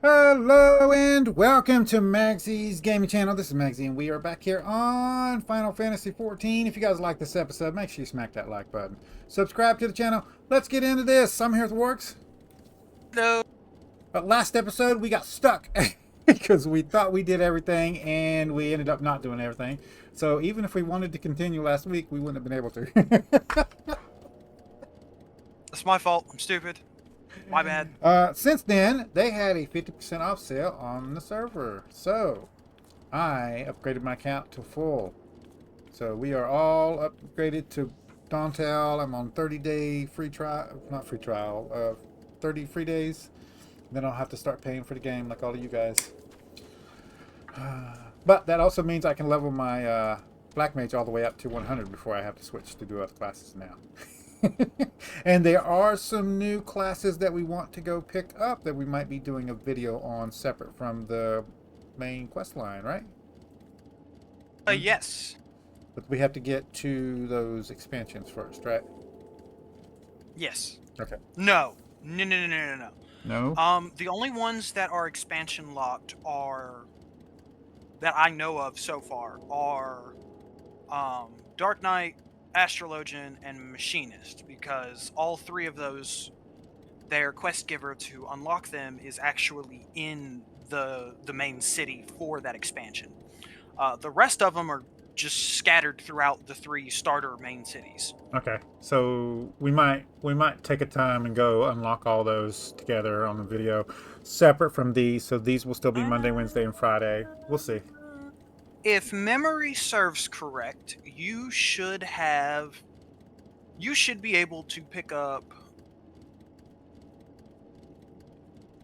Hello and welcome to Maggie's gaming channel. This is Magzie and we are back here on Final Fantasy XIV. If you guys like this episode, make sure you smack that like button. Subscribe to the channel. Let's get into this. I'm here with Worgs. No. But last episode we got stuck because we thought we did everything and we ended up not doing everything. So even if we wanted to continue last week, we wouldn't have been able to. That's my fault. I'm stupid. My bad. Since then, they had a 50% off sale on the server. So I upgraded my account to full. So we are all upgraded to Dontel. I'm on 30-day free trial, not free trial, 30 free days. Then I'll have to start paying for the game like all of you guys. But that also means I can level my Black Mage all the way up to 100 before I have to switch to do other classes now. And there are some new classes that we want to go pick up that we might be doing a video on separate from the main quest line, right? Yes. But we have to get to those expansions first, right? Yes. Okay. No. No, no, no, no, no, No? no. The only ones that are expansion locked are, that I know of so far, are, Dark Knight, Astrologian, and Machinist, because all three of those, their quest giver to unlock them is actually in the main city for that expansion. The rest of them are just scattered throughout the three starter main cities. Okay. So we might take a time and go unlock all those together on the video separate from these. So these will still be Monday, Wednesday, and Friday. We'll see. If memory serves correct, you should be able to pick up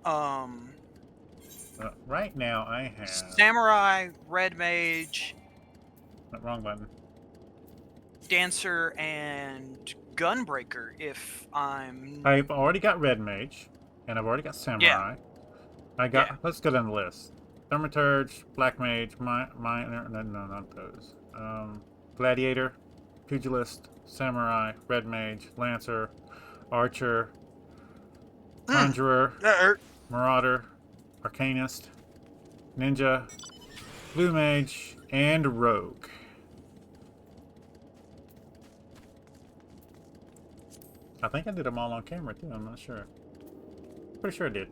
um Right now I have Samurai, Red Mage, wrong button. Dancer, and Gunbreaker if I'm I've already got Red Mage, and I've already got yeah, Samurai. I got. yeah. Let's go down the list. Thaumaturge, Black Mage, Minor. No, no, not those. Gladiator, Pugilist, Samurai, Red Mage, Lancer, Archer, Mm, Conjurer, that hurt. Marauder, Arcanist, Ninja, Blue Mage, and Rogue. I think I did them all on camera too. I'm not sure. Pretty sure I did.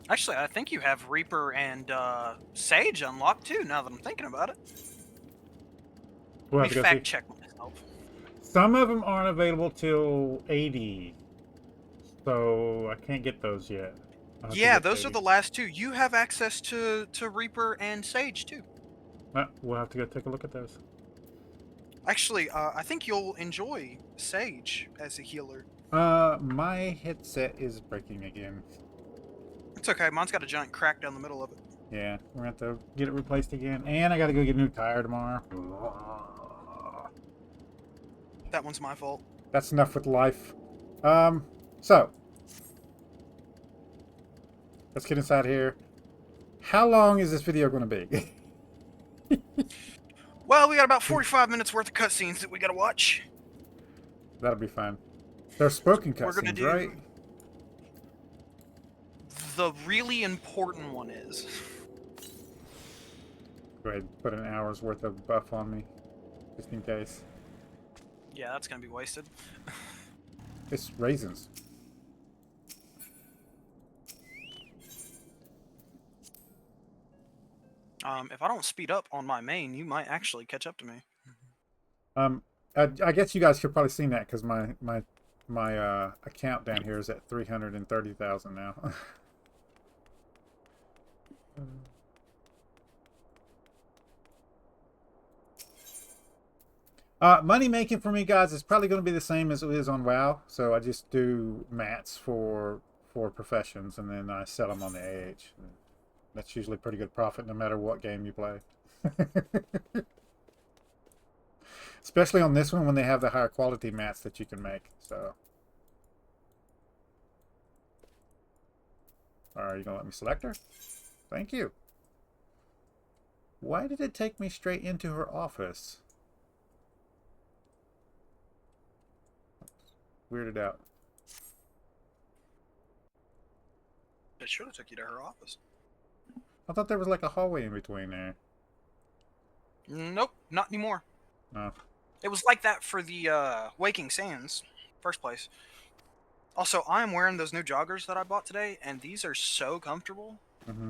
Actually, I think you have Reaper and Sage unlocked too, now that I'm thinking about it. We'll Let have me to go see. fact check myself. Some of them aren't available till 80, so I can't get those yet. I'll have to Yeah, get those are 80. the last two. You have access to Reaper and Sage too. We'll have to go take a look at those. Actually, I think you'll enjoy Sage as a healer. My headset is breaking again. It's okay. Mine's got a giant crack down the middle of it. Yeah, we're gonna have to get it replaced again, and I gotta go get a new tire tomorrow. That one's my fault. That's enough with life. So let's get inside here. How long is this video gonna be? Well, we got about 45 minutes worth of cutscenes that we gotta watch. That'll be fine. They're spoken We're gonna cutscenes, right? do the really important one is. Go ahead and put an hour's worth of buff on me, just in case. Yeah, that's gonna be wasted. It's raisins. If I don't speed up on my main, you might actually catch up to me. Um, I guess you guys should probably seen that because my account down here is at 330,000 now. Money making for me, guys, is probably going to be the same as it is on WoW. So I just do mats for professions, and then I sell them on the AH. That's usually pretty good profit, no matter what game you play. Especially on this one when they have the higher quality mats that you can make. So, are you gonna let me select her? Thank you. Why did it take me straight into her office? Weirded out. It should have took you to her office. I thought there was like a hallway in between there. Nope, not anymore. No. It was like that for the Waking Sands, first place. Also, I am wearing those new joggers that I bought today, and these are so comfortable. Mm-hmm.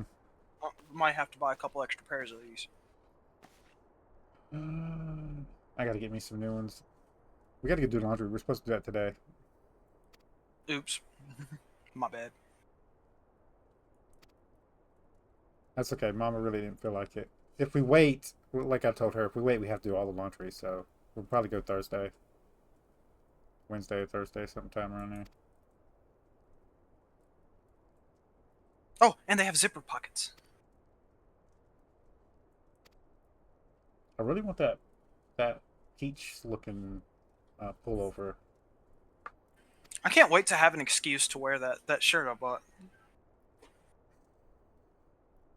Might have to buy a couple extra pairs of these. I gotta get me some new ones. We gotta go do laundry. We're supposed to do that today. Oops. My bad. That's okay. Mama really didn't feel like it. If we wait, like I told her, if we wait, we have to do all the laundry. So we'll probably go Thursday, Wednesday or Thursday, sometime around there. Oh, and they have zipper pockets. I really want that peach-looking pullover. I can't wait to have an excuse to wear that shirt I bought.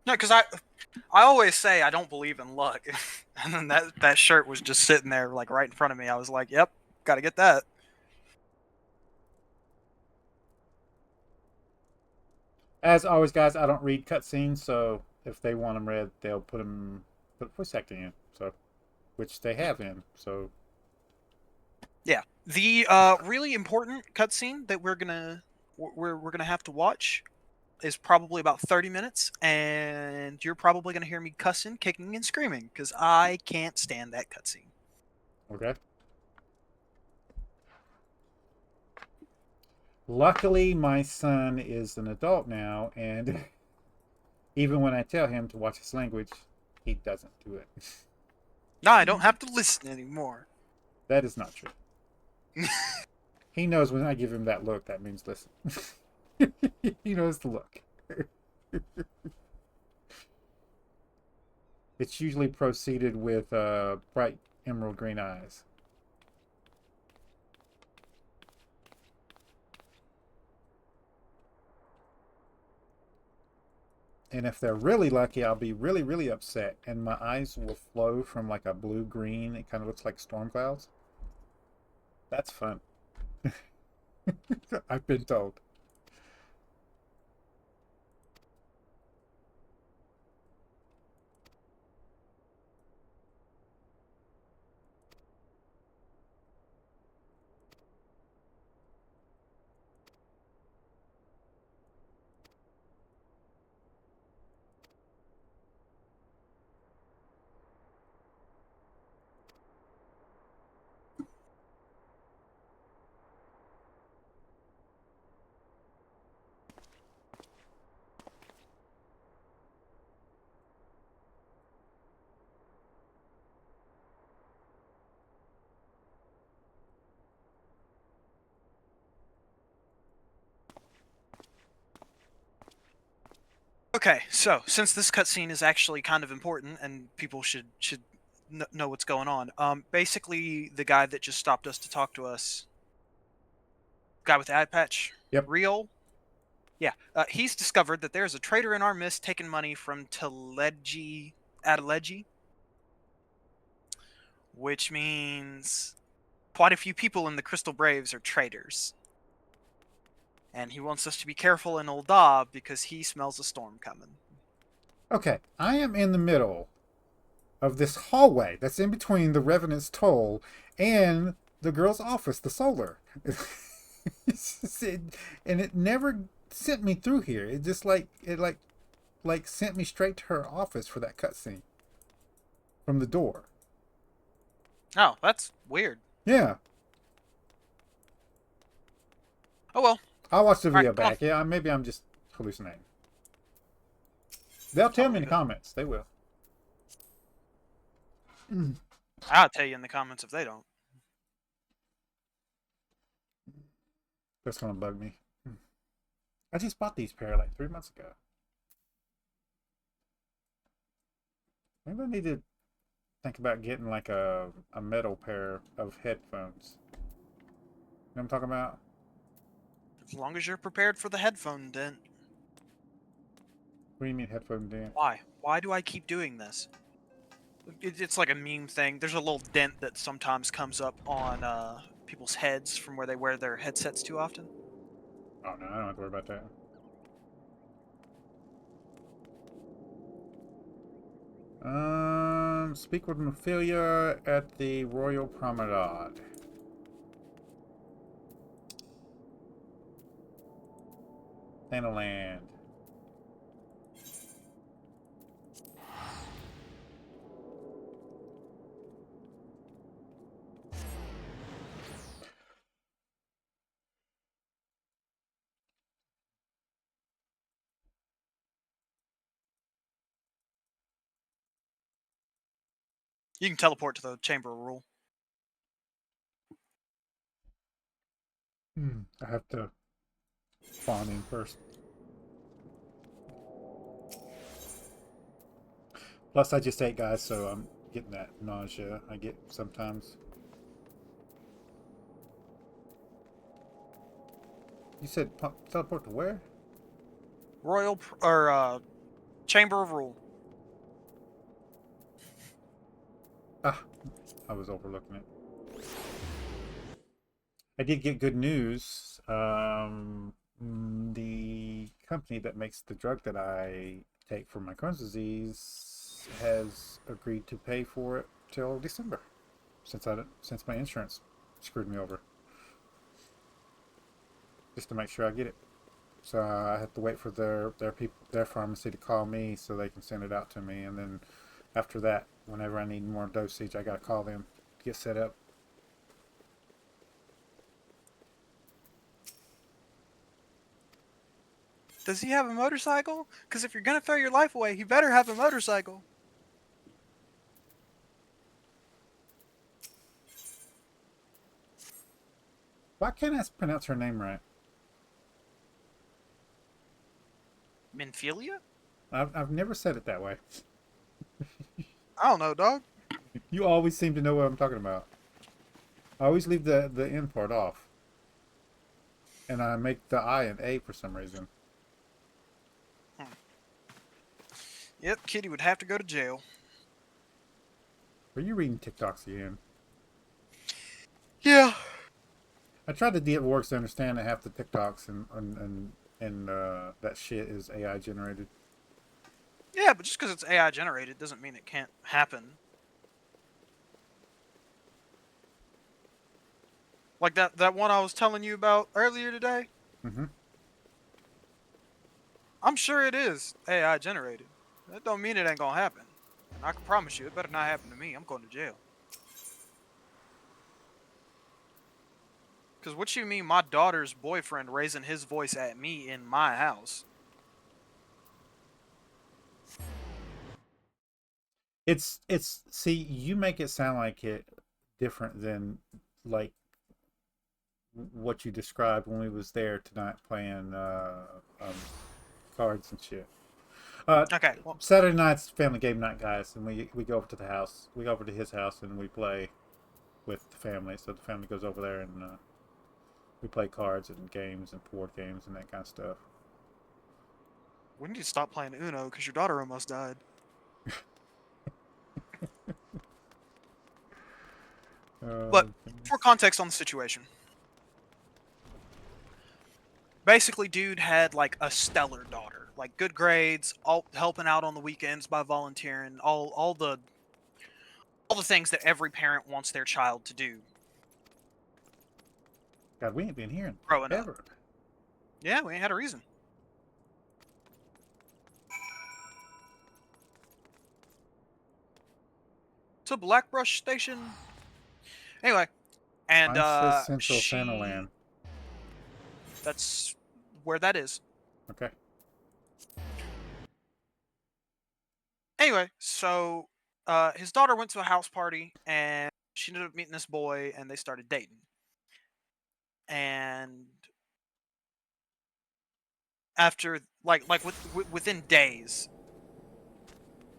No, because I always say I don't believe in luck, and then that shirt was just sitting there like right in front of me. I was like, "Yep, got to get that." As always, guys, I don't read cutscenes, so if they want them read, they'll put voice acting in. So, which they have in. So, Yeah, the really important cutscene that we're gonna have to watch is probably about 30 minutes, and you're probably gonna hear me cussing, kicking, and screaming because I can't stand that cutscene. okay. Luckily, my son is an adult now, and even when I tell him to watch his language, he doesn't do it. No, I don't have to listen anymore. That is not true. He knows when I give him that look, that means listen. He knows the look. It's usually preceded with bright emerald green eyes. And if they're really lucky, I'll be really, really upset. And my eyes will flow from like a blue-green. It kind of looks like storm clouds. That's fun. I've been told. Okay, so since this cutscene is actually kind of important and people should know what's going on, basically the guy that just stopped us to talk to us, guy with the eye patch, Yep. Real, yeah, he's discovered that there's a traitor in our midst taking money from Adeleji, which means quite a few people in the Crystal Braves are traitors. And he wants us to be careful in Ul'dah because he smells a storm coming. Okay, I am in the middle of this hallway that's in between the Revenant's Toll and the girl's office, the solar. And it never sent me through here. It just like sent me straight to her office for that cutscene from the door. Oh, that's weird. Yeah. Oh well. I'll watch the video Right, back. Yeah, maybe I'm just hallucinating. They'll tell me in the comments. They will. I'll tell you in the comments if they don't. That's gonna bug me. I just bought these pair like 3 months ago. Maybe I need to think about getting like a metal pair of headphones. You know what I'm talking about? As long as you're prepared for the headphone dent. What do you mean headphone dent? Why? Why do I keep doing this? It's like a meme thing. There's a little dent that sometimes comes up on people's heads from where they wear their headsets too often. Oh no, I don't have to worry about that. Speak with Ophelia at the Royal Promenade. Land. You can teleport to the Chamber of Rule. I have to spawn in first. Plus, I just ate, guys, so I'm getting that nausea I get sometimes. You said teleport to where? Chamber of Rule. Ah, I was overlooking it. I did get good news. The company that makes the drug that I take for my Crohn's disease has agreed to pay for it till December, since my insurance screwed me over, just to make sure I get it. So I have to wait for their pharmacy to call me so they can send it out to me, and then after that, whenever I need more dosage, I gotta call them to get set up. Does he have a motorcycle? Because if you're gonna throw your life away, he better have a motorcycle. Why can't I pronounce her name right? Minfilia? I've never said it that way. I don't know, dog. You always seem to know what I'm talking about. I always leave the end part off. And I make the I an A for some reason. Yep, Kitty would have to go to jail. Are you reading TikToks again? Yeah. I tried to get Worgs to understand that half the TikToks and that shit is AI generated. Yeah, but just because it's AI generated doesn't mean it can't happen. Like that one I was telling you about earlier today? Mm-hmm. I'm sure it is AI generated. That don't mean it ain't gonna happen. And I can promise you, it better not happen to me. I'm going to jail. Because what you mean my daughter's boyfriend raising his voice at me in my house? It's see, you make it sound like it different than like what you described when we was there tonight playing um, cards and shit. Uh, Okay, well, Saturday night's family game night, guys, and we go over to the house. We go over to his house and we play with the family. So the family goes over there and we play cards and games and board games and that kind of stuff. we need to stop playing Uno because your daughter almost died. But for Goodness. context on the situation, basically, dude had like a stellar daughter, like good grades, all helping out on the weekends by volunteering, all the things that every parent wants their child to do God, we ain't been here in growing up. forever. Yeah, we ain't had a reason. To Blackbrush Station. Anyway, and Mine says Central Santa she Land. that's where that is. Okay. Anyway, so his daughter went to a house party and she ended up meeting this boy and they started dating. And after within days,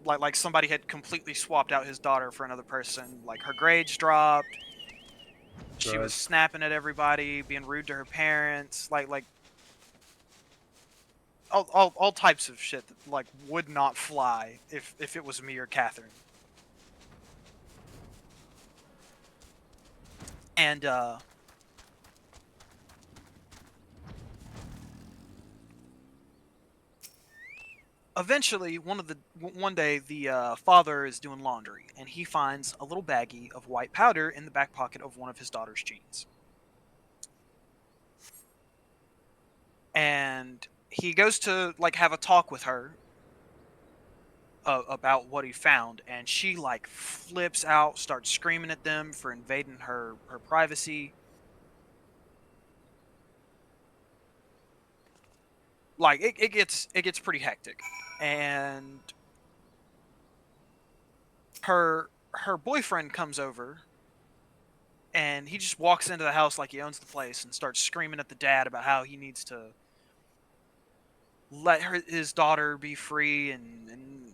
like somebody had completely swapped out his daughter for another person. Like her grades dropped. She was Drugs. snapping at everybody, being rude to her parents, like all types of shit that like would not fly if it was me or Catherine. And Eventually, one day, the father is doing laundry, and he finds a little baggie of white powder in the back pocket of one of his daughter's jeans. And he goes to like have a talk with her about what he found, and she like flips out, starts screaming at them for invading her privacy. Like it gets pretty hectic, and her boyfriend comes over, and he just walks into the house like he owns the place and starts screaming at the dad about how he needs to let his daughter be free, and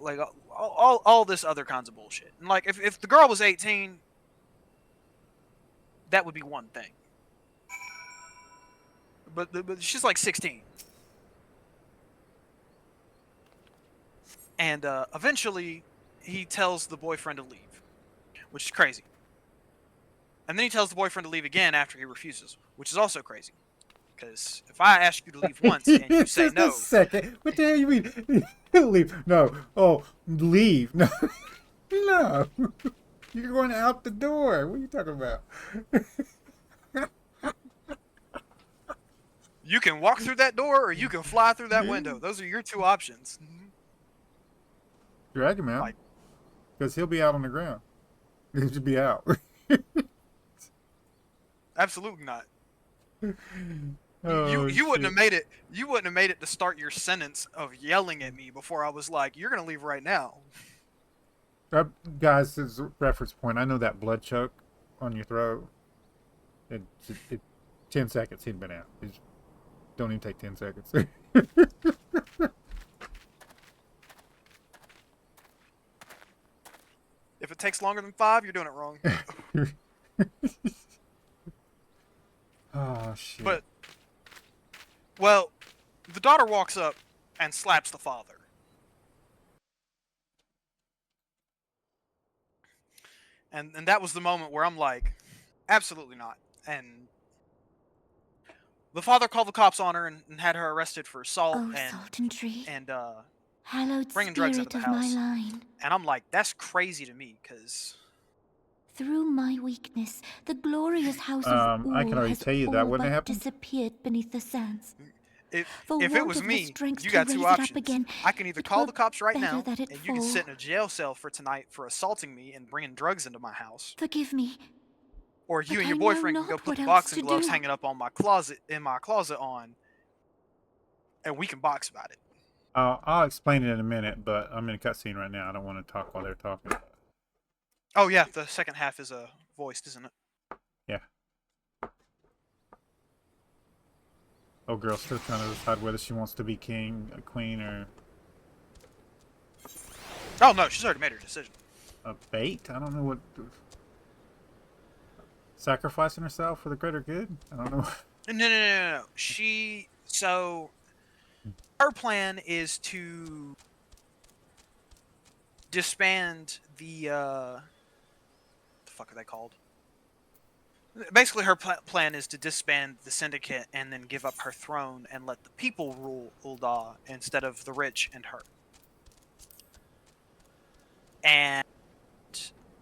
like all this other kinds of bullshit. And like if the girl was 18, that would be one thing, but she's like 16. And eventually he tells the boyfriend to leave, which is crazy. And then he tells the boyfriend to leave again after he refuses, which is also crazy. Because if I ask you to leave once and you say Just a no, second. What the hell you mean? Leave? No. Oh, leave? No. No. You're going out the door. What are you talking about? you can walk through that door or you can fly through that window. Those are your two options. Drag him out. Like, Because he'll be out on the ground. He'll just be out. absolutely not. Oh, you wouldn't shit. have made it. You wouldn't have made it to start your sentence of yelling at me before I was like, "You're gonna leave right now." Guys, as a reference point, I know that blood choke on your throat. It 10 seconds, he'd been out. Just don't even take 10 seconds. If it takes longer than 5, you're doing it wrong. Oh, shit. But well, the daughter walks up and slaps the father. And that was the moment where I'm like, absolutely not. And the father called the cops on her and had her arrested for assault Oh, Sultan Tree, and hallowed bringing drugs into spirit the of my house. line. And I'm like, that's crazy to me, because Through my weakness, the glorious house of I can Ur already has tell you all that wouldn't but happen. disappeared beneath the sands. For if it want was of the me, strength you to got raise two it up options. again, I can either it call were the cops right better now, that it and you can fall. sit in a jail cell for tonight for assaulting me and bringing drugs into my house, Forgive me, or you but and your I know boyfriend can go not put what the else boxing to gloves do. hanging up on my closet on, and we can box about it. I'll explain it in a minute, but I'm in a cutscene right now. I don't want to talk while they're talking. Oh yeah, the second half is voiced, isn't it? Yeah. Oh, girl's still trying to decide whether she wants to be king, a queen, or Oh no, she's already made her decision. a bait. I don't know what. Sacrificing herself for the greater good. I don't know. No. Her plan is to disband the fuck are they called? Basically, her plan is to disband the syndicate and then give up her throne and let the people rule Ul'dah instead of the rich and her. And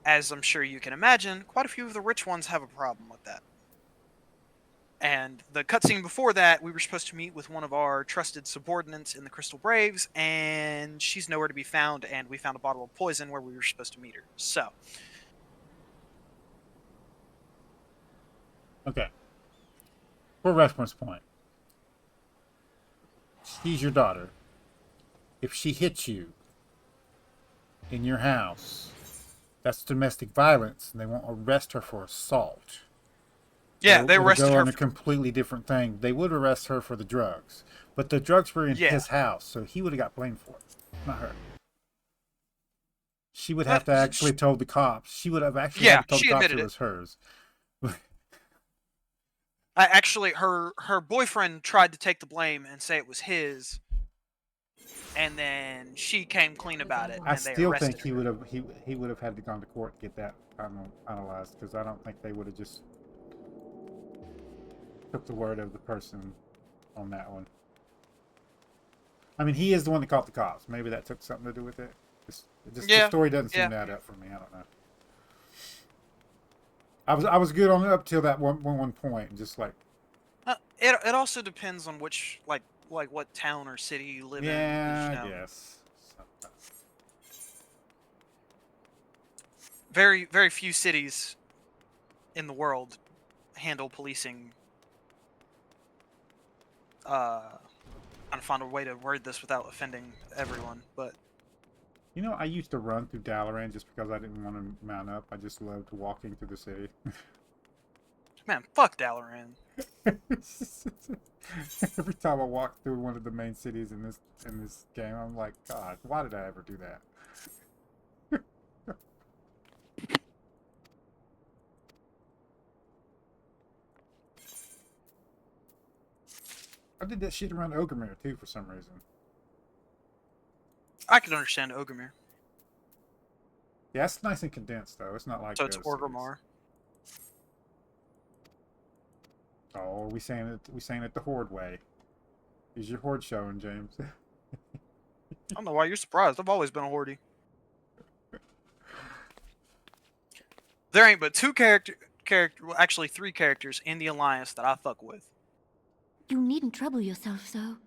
as I'm sure you can imagine, quite a few of the rich ones have a problem with that. And the cutscene before that, we were supposed to meet with one of our trusted subordinates in the Crystal Braves, and she's nowhere to be found, and we found a bottle of poison where we were supposed to meet her. So, Okay. For reference point, she's your daughter. If she hits you in your house, that's domestic violence, and they won't arrest her for assault. yeah, So they it'll arrested go her on a for. completely different thing. They would arrest her for the drugs, but the drugs were in Yeah. his house, so he would have got blamed for it, not her. She would have But, to actually told the cops. She would have actually had yeah, to tell the she cops admitted it it. was hers. Actually, her boyfriend tried to take the blame and say it was his, and then she came clean about it, I and they still think arrested he her. would have he would have had to gone to court to get that finalized, because I don't think they would have just took the word of the person on that one. I mean, he is the one that caught the cops. Maybe that took something to do with it. The Yeah, story doesn't seem yeah. to add up for me. I don't know. I was good on it up till that one point, and just like, It also depends on which like what town or city you live in. 'Cause, yeah, you I know, guess. very few cities in the world handle policing. Trying to find a way to word this without offending everyone, but You know, I used to run through Dalaran just because I didn't want to mount up. I just loved walking through the city. man, fuck Dalaran. Every time I walk through one of the main cities in this game, I'm like, God, why did I ever do that? I did that shit around Ogre too for some reason. I could understand Ogre. Yeah, it's nice and condensed though. It's not like So it's the other cities. Orgrimmar. Oh, we saying it the Horde way. Is your Horde showing, James? I don't know why you're surprised. I've always been a Horde. There ain't but well, actually 3 characters in the Alliance that I fuck with. You needn't trouble yourself so.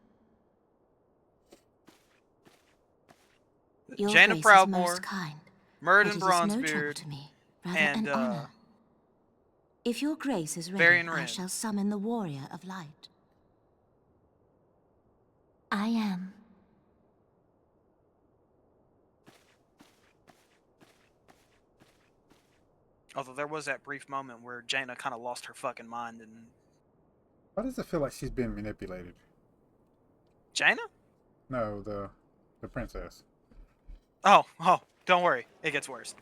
Your Jaina grace is Proudmoore, most kind, Murden but it is no trouble Bronzebeard, to me, rather and an honor. If your grace is ready, Varian I Wren. shall summon the warrior of light. I am. Although there was that brief moment where Jaina kind of lost her fucking mind and... Why does it feel like she's being manipulated? Jaina? No, the princess. Oh, don't worry. It gets worse.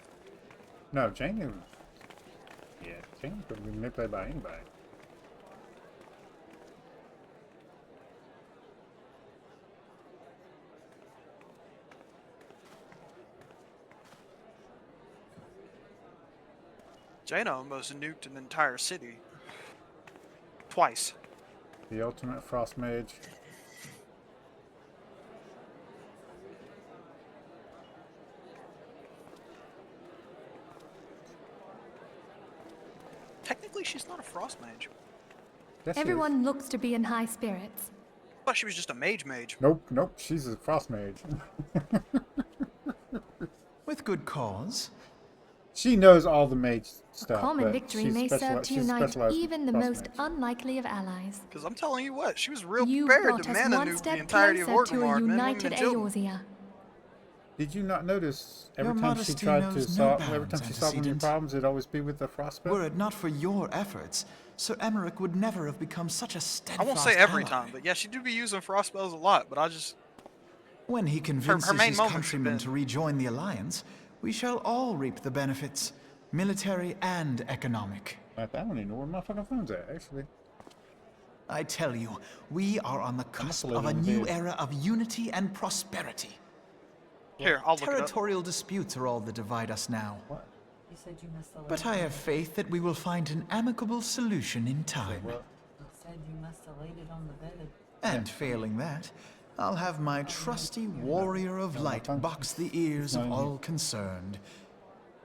No, Jane. Yeah, Jane could be manipulated by anybody. Jaina almost nuked an entire city. Twice. The ultimate frost mage. Technically, she's not a frost mage. Yes, Everyone looks to be in high spirits. I thought she was just a mage. Nope, she's a frost mage. With good cause. She knows all the mage stuff. Common but victory she's may serve to she's unite specialized even the frost most mage. unlikely of allies. Because I'm telling you what, she was real You prepared brought to us mana one nuke the step entirety of closer to a Orgrimmar, men, women, united and children. Eorzea. Did you not notice Your every time she modesty tried to knows no solve every bounds, time she solved one of your antecedent. problems, it'd always be with the frost spell? Were it not for your efforts, Sir Emmerich would never have become such a steadfast I won't say every ally. time, but yeah, she do be using frost spells a lot, but I just... When he convinces main his moments have countrymen been- to rejoin the Alliance, we shall all reap the benefits, military and economic. I don't even know where my fucking phone's at, actually. I tell you, we are on the cusp leave of it a in the new vid. era of unity and prosperity. Here, I'll look it up. Territorial disputes are all that divide us now. What? You said you must have But I have faith that we will find an amicable solution in time. What? You said you must have laid it on the bed. And failing that, I'll have my trusty warrior of light box the ears of all concerned.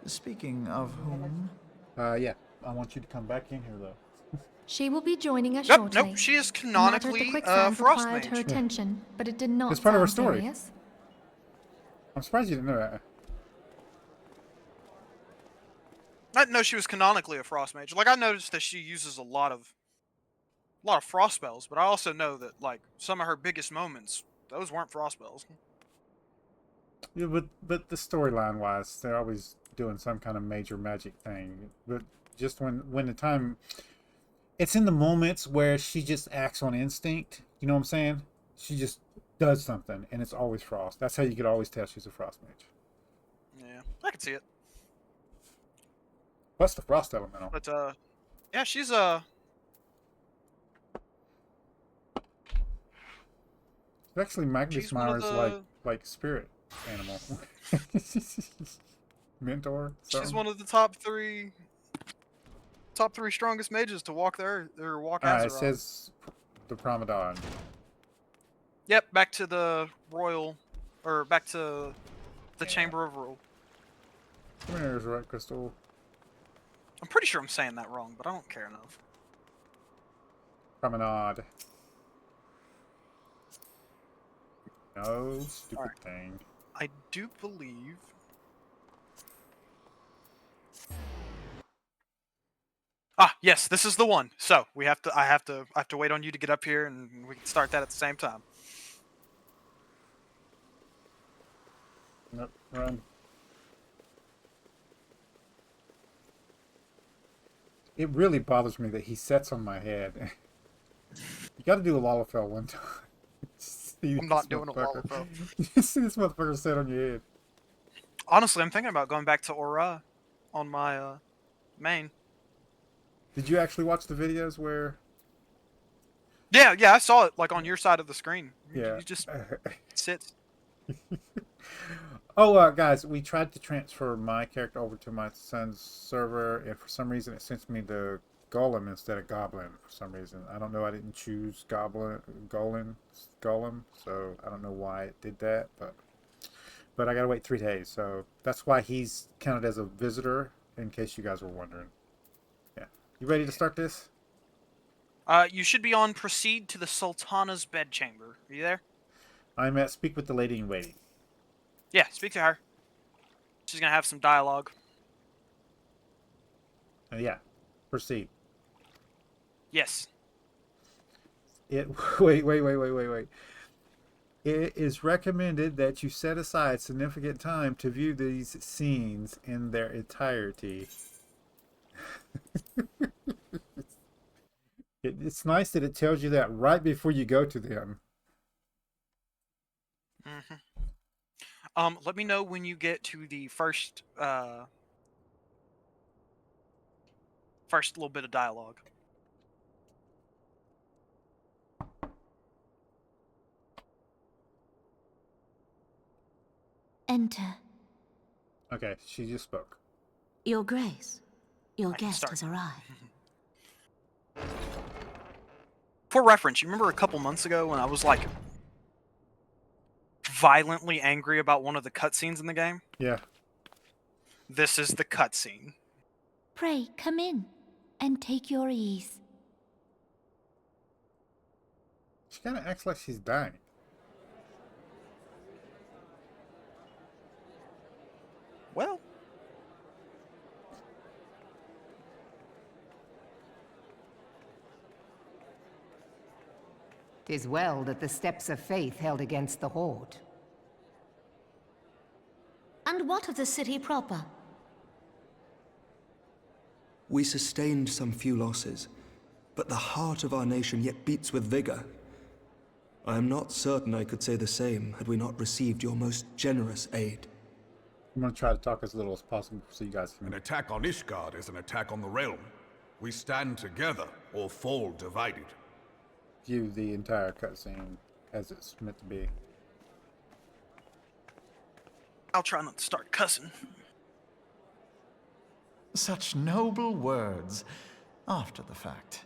Speaking of whom, Yeah. I want you to come back in here, though. She will be joining us Nope, shortly. nope, she is The matter at canonically the quicksand frost required her mage. attention, but it did not It's part of her sound story. serious. I'm surprised you didn't know that. I didn't know she was canonically a frost mage. Like, I noticed that she uses a lot of frost spells, but I also know that, like, some of her biggest moments, those weren't frost spells. Yeah, but the storyline wise, they're always doing some kind of major magic thing. But just when the time, it's in the moments where she just acts on instinct. You know what I'm saying? She just does something, and it's always frost. That's how you could always tell she's a frost mage. Yeah, I can see it. Plus the frost elemental. But, yeah, she's, Actually, she's one of Magnus the... like spirit animal. Mentor. She's something. one of the top three strongest mages to walk there or walk Azeroth. It says the Promadon. Yep, back to the royal, or back to the Chamber of Rule. Come here, right, Crystal. I'm pretty sure I'm saying that wrong, but I don't care enough. Promenade. No stupid Alright. thing. I do believe. Ah, yes, this is the one. So we have to. I have to wait on you to get up here, and we can start that at the same time. Nope, run. It really bothers me that he sets on my head. You got to do a Lalafell one time. I'm not doing a Lalafell. You see this motherfucker set on your head. Honestly, I'm thinking about going back to Aura on my main. Did you actually watch the videos where? Yeah, I saw it like on your side of the screen. Yeah. You just sits. Oh, guys, we tried to transfer my character over to my son's server, and for some reason it sends me the Golem instead of Goblin. For some reason, I don't know. I didn't choose Golem, so I don't know why it did that. But I gotta wait 3 days, so that's why he's counted as a visitor. In case you guys were wondering. Yeah, you ready to start this? You should be on proceed to the Sultana's bedchamber. Are you there? I'm at speak with the lady in waiting. Yeah, speak to her. She's gonna have some dialogue. Yeah, proceed. Yes. Wait. It is recommended that you set aside significant time to view these scenes in their entirety. It's nice that it tells you that right before you go to them. Let me know when you get to the first little bit of dialogue. Enter. Okay, she just spoke. Your Grace, your I can guest start. has arrived. For reference, you remember a couple months ago when I was like violently angry about one of the cutscenes in the game? Yeah. This is the cutscene. Pray, come in and take your ease. She kind of acts like she's dying. Well, 'Tis well that the steps of faith held against the Horde. And what of the city proper? We sustained some few losses, but the heart of our nation yet beats with vigor. I am not certain I could say the same had we not received your most generous aid. I'm going to try to talk as little as possible so you guys An can... attack on Ishgard is an attack on the realm. We stand together or fall divided. view the entire cutscene as it's meant to be. I'll try not to start cussing. Such noble words after the fact.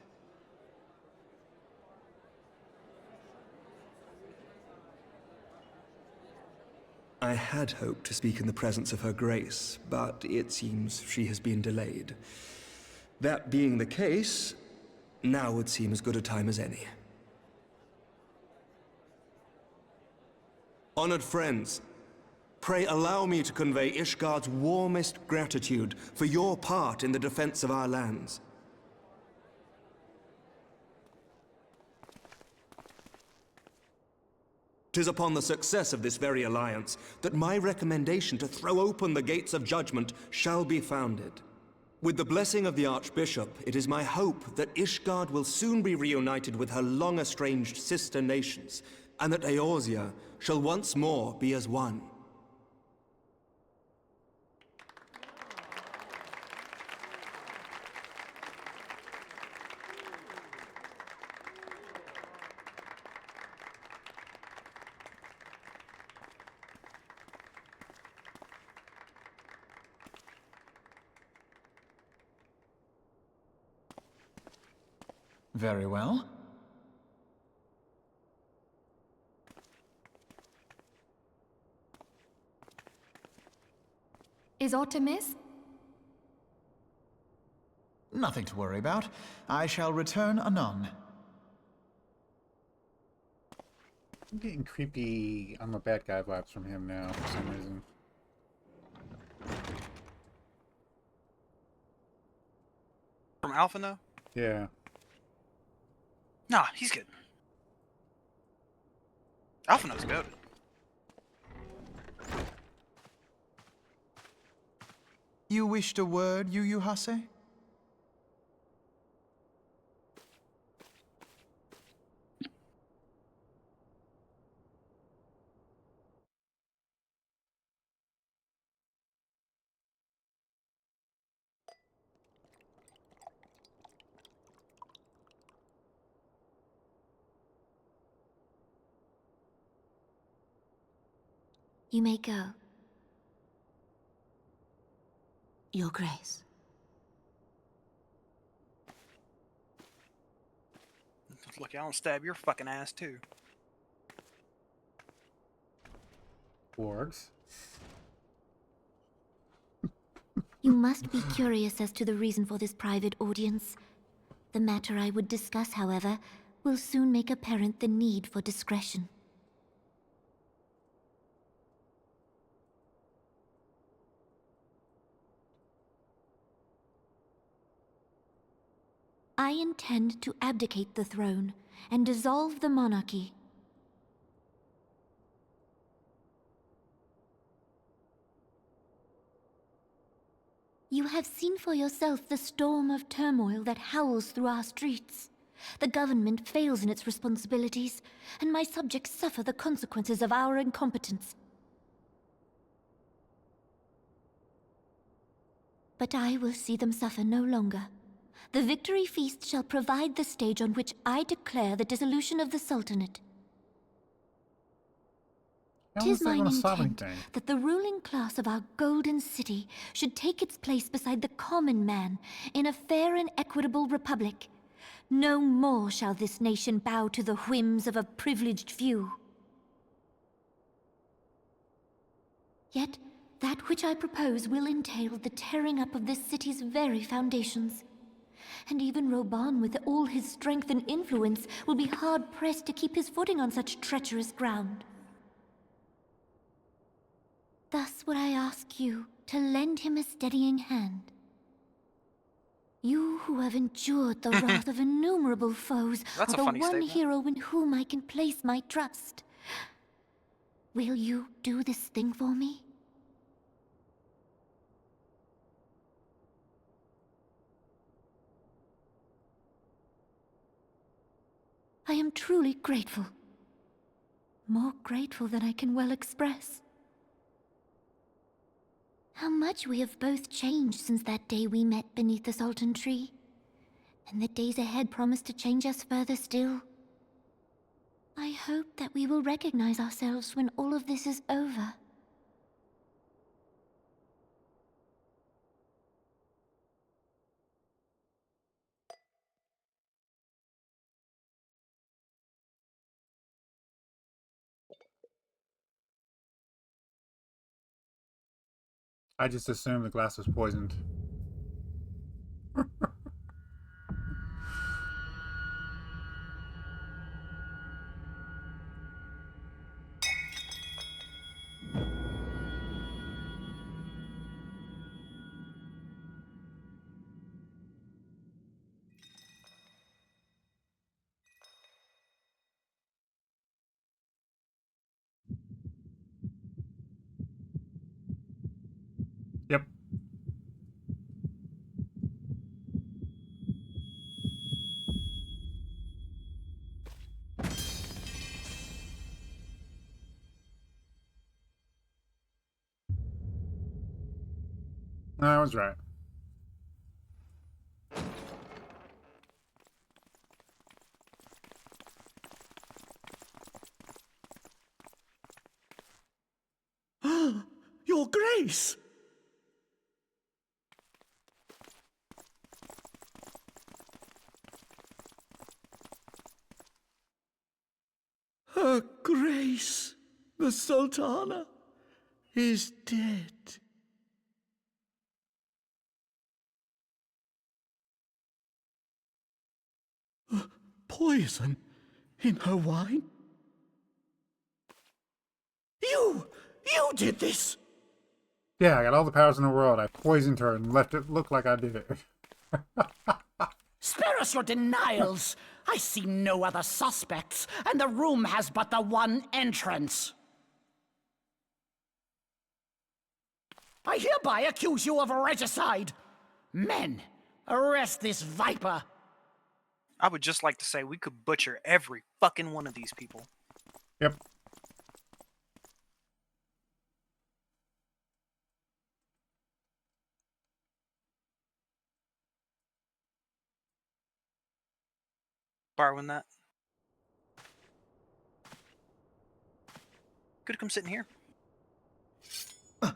I had hoped to speak in the presence of her grace, but it seems she has been delayed. That being the case, now would seem as good a time as any. Honored friends, pray allow me to convey Ishgard's warmest gratitude for your part in the defense of our lands. 'Tis upon the success of this very alliance that my recommendation to throw open the gates of judgment shall be founded. With the blessing of the Archbishop, it is my hope that Ishgard will soon be reunited with her long-estranged sister nations, and that Eorzea shall once more be as one. Very well. Is aught amiss? Nothing to worry about. I shall return anon. I'm getting creepy. I'm a bad guy vibes from him now for some reason. From Alpha, no? Yeah. Nah, he's good. Alpha knows goated. You wished a word, Yu Hase? You may go. Your Grace. Look, I don't stab your fucking ass too. Worgs. You must be curious as to the reason for this private audience. The matter I would discuss, however, will soon make apparent the need for discretion. I intend to abdicate the throne and dissolve the monarchy. You have seen for yourself the storm of turmoil that howls through our streets. The government fails in its responsibilities, and my subjects suffer the consequences of our incompetence. But I will see them suffer no longer. The victory feast shall provide the stage on which I declare the dissolution of the Sultanate. How Tis is that mine going to solve intent anything? that the ruling class of our golden city should take its place beside the common man in a fair and equitable republic. No more shall this nation bow to the whims of a privileged few. Yet, that which I propose will entail the tearing up of this city's very foundations. And even Roban, with all his strength and influence, will be hard-pressed to keep his footing on such treacherous ground. Thus would I ask you to lend him a steadying hand. You who have endured the wrath of innumerable foes That's are a the funny one statement. hero in whom I can place my trust. Will you do this thing for me? I am truly grateful. More grateful than I can well express. How much we have both changed since that day we met beneath the Sultan tree. And the days ahead promise to change us further still. I hope that we will recognize ourselves when all of this is over. I just assumed the glass was poisoned. Yep. I was right. Your Grace! Her Grace, the Sultana, is dead. poison in her wine? You did this! Yeah, I got all the powers in the world. I poisoned her and left it look like I did it. Spare us your denials! I see no other suspects, and the room has but the one entrance. I hereby accuse you of regicide. Men, arrest this viper. I would just like to say we could butcher every fucking one of these people. Yep. Borrowing that. Could come sit in here. Put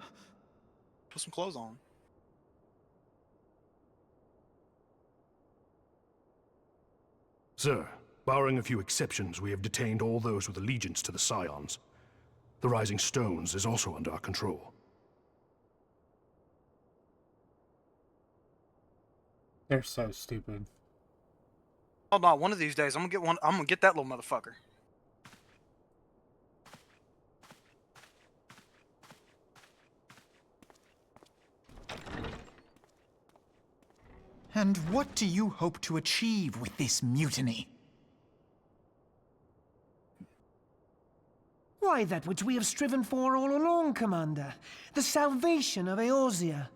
some clothes on. Sir, barring a few exceptions, we have detained all those with allegiance to the Scions. The Rising Stones is also under our control. They're so stupid. Hold on, one of these days I'm gonna get one. I'm gonna get that little motherfucker. And what do you hope to achieve with this mutiny? Why, that which we have striven for all along, Commander. The salvation of Eorzea.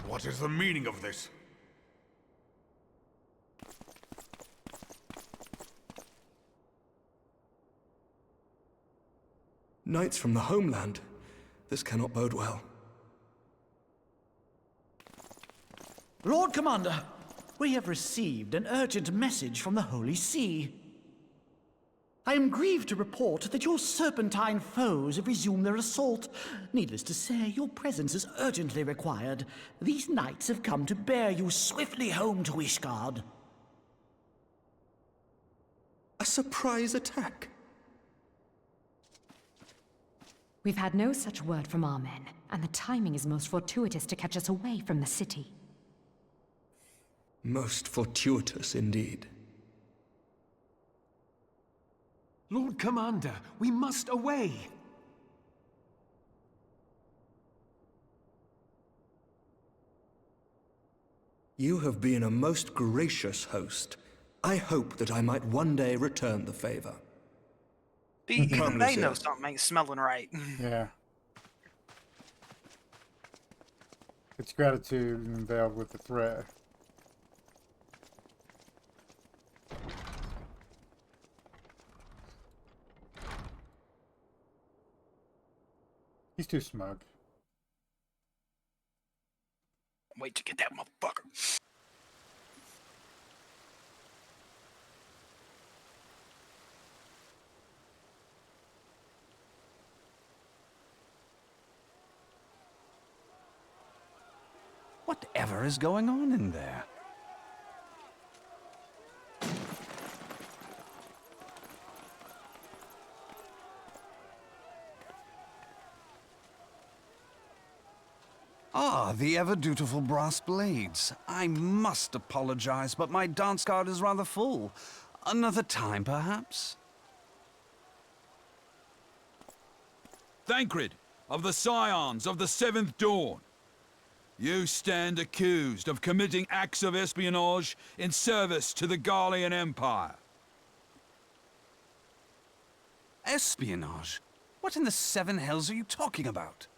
What is the meaning of this? Knights from the homeland. This cannot bode well. Lord Commander, we have received an urgent message from the Holy See. I am grieved to report that your serpentine foes have resumed their assault. Needless to say, your presence is urgently required. These knights have come to bear you swiftly home to Ishgard. A surprise attack? We've had no such word from our men, and the timing is most fortuitous to catch us away from the city. Most fortuitous indeed. Lord Commander, we must away. You have been a most gracious host. I hope that I might one day return the favor. Even they know something ain't smelling right. Yeah. It's gratitude involved with the threat. He's too smug. Wait to get that motherfucker. Whatever is going on in there? Ah, the ever-dutiful brass blades. I must apologize, but my dance card is rather full. Another time, perhaps? Thancred, of the Scions of the Seventh Dawn. You stand accused of committing acts of espionage in service to the Garlean Empire. Espionage? What in the seven hells are you talking about?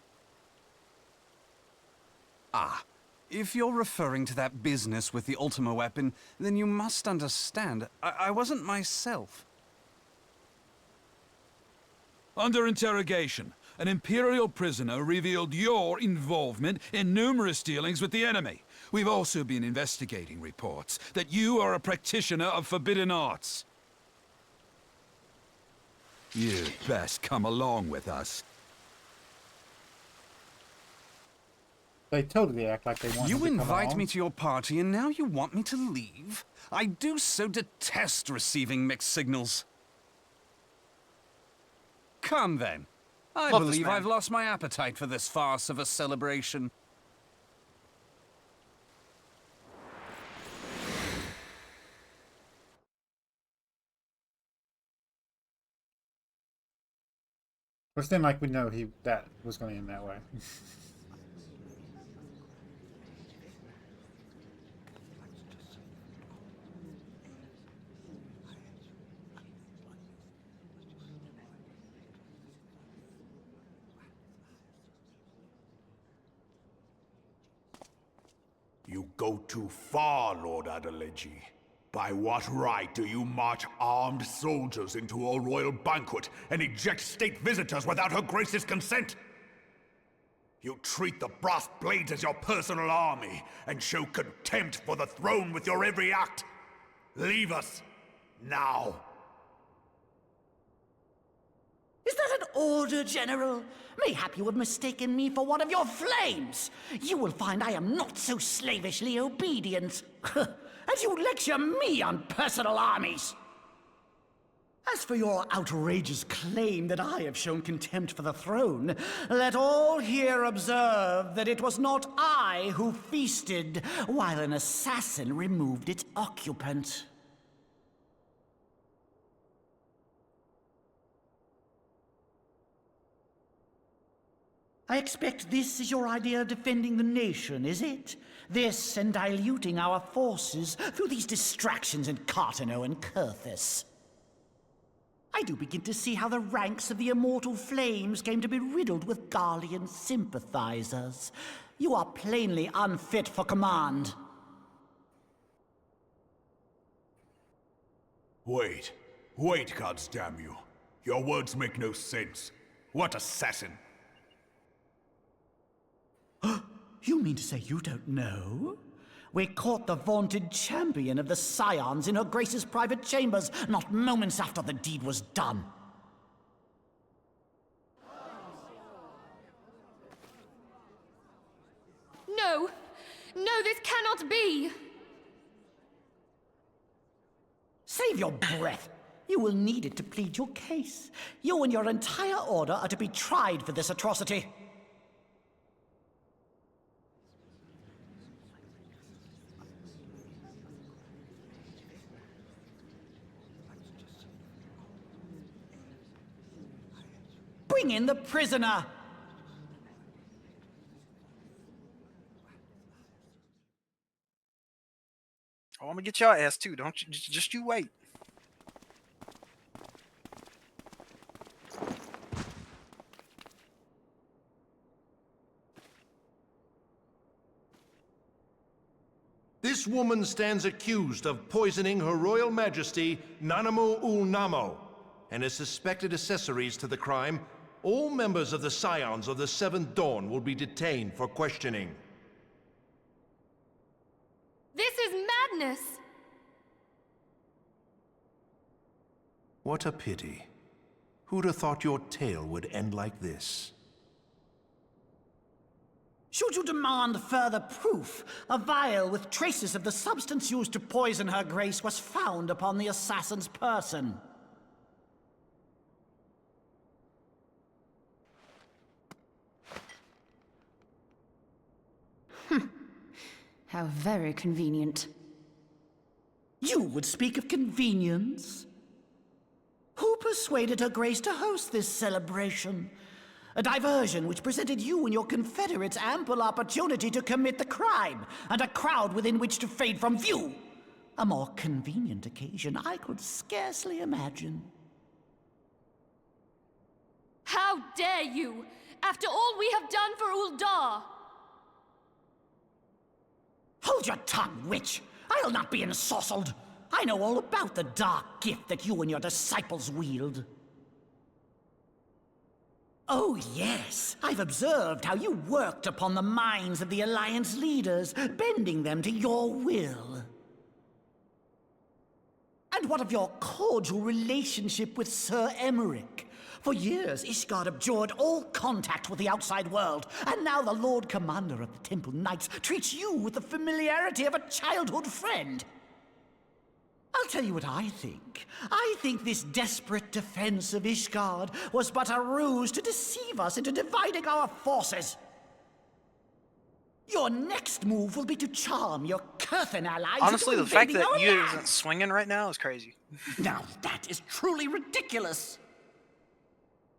Ah, if you're referring to that business with the Ultima weapon, then you must understand, I wasn't myself. Under interrogation, an Imperial prisoner revealed your involvement in numerous dealings with the enemy. We've also been investigating reports that you are a practitioner of forbidden arts. You'd best come along with us. They totally act like they want You him to come invite along. me to your party and now you want me to leave? I do so detest receiving mixed signals. Come then. I Love this believe man. I've lost my appetite for this farce of a celebration. Which then, like, we know that was going to end that way. You go too far, Lord Adeleji. By what right do you march armed soldiers into a royal banquet and eject state visitors without her grace's consent? You treat the brass blades as your personal army and show contempt for the throne with your every act. Leave us, now. Is that an order, General? Mayhap you have mistaken me for one of your flames. You will find I am not so slavishly obedient. As you lecture me on personal armies. As for your outrageous claim that I have shown contempt for the throne, let all here observe that it was not I who feasted while an assassin removed its occupant. I expect this is your idea of defending the nation, is it? This and diluting our forces through these distractions in Cartano and Kurthis. I do begin to see how the ranks of the Immortal Flames came to be riddled with Garlean sympathizers. You are plainly unfit for command. Wait, goddamn you. Your words make no sense. What assassin? You mean to say you don't know? We caught the vaunted champion of the Scions in her Grace's private chambers, not moments after the deed was done. No! No, this cannot be! Save your breath. You will need it to plead your case. You and your entire order are to be tried for this atrocity. Bring in the prisoner! Oh, I'm gonna get your ass too. Don't you? Just you wait. This woman stands accused of poisoning Her Royal Majesty Nanamu ul Namo and is suspected accessories to the crime. All members of the Scions of the Seventh Dawn will be detained for questioning. This is madness! What a pity. Who'd have thought your tale would end like this? Should you demand further proof, a vial with traces of the substance used to poison Her Grace was found upon the assassin's person. How very convenient. You would speak of convenience? Who persuaded Her Grace to host this celebration? A diversion which presented you and your confederates ample opportunity to commit the crime, and a crowd within which to fade from view. A more convenient occasion I could scarcely imagine. How dare you! After all we have done for Uldar! Hold your tongue, witch! I'll not be ensorcelled! I know all about the dark gift that you and your disciples wield. Oh, yes. I've observed how you worked upon the minds of the Alliance leaders, bending them to your will. And what of your cordial relationship with Sir Emmerich? For years, Ishgard abjured all contact with the outside world, and now the Lord Commander of the Temple Knights treats you with the familiarity of a childhood friend. I'll tell you what I think. I think this desperate defense of Ishgard was but a ruse to deceive us into dividing our forces. Your next move will be to charm your Kurthan allies. Honestly, into the fact invading that our you land. isn't swinging right now is crazy. Now that is truly ridiculous.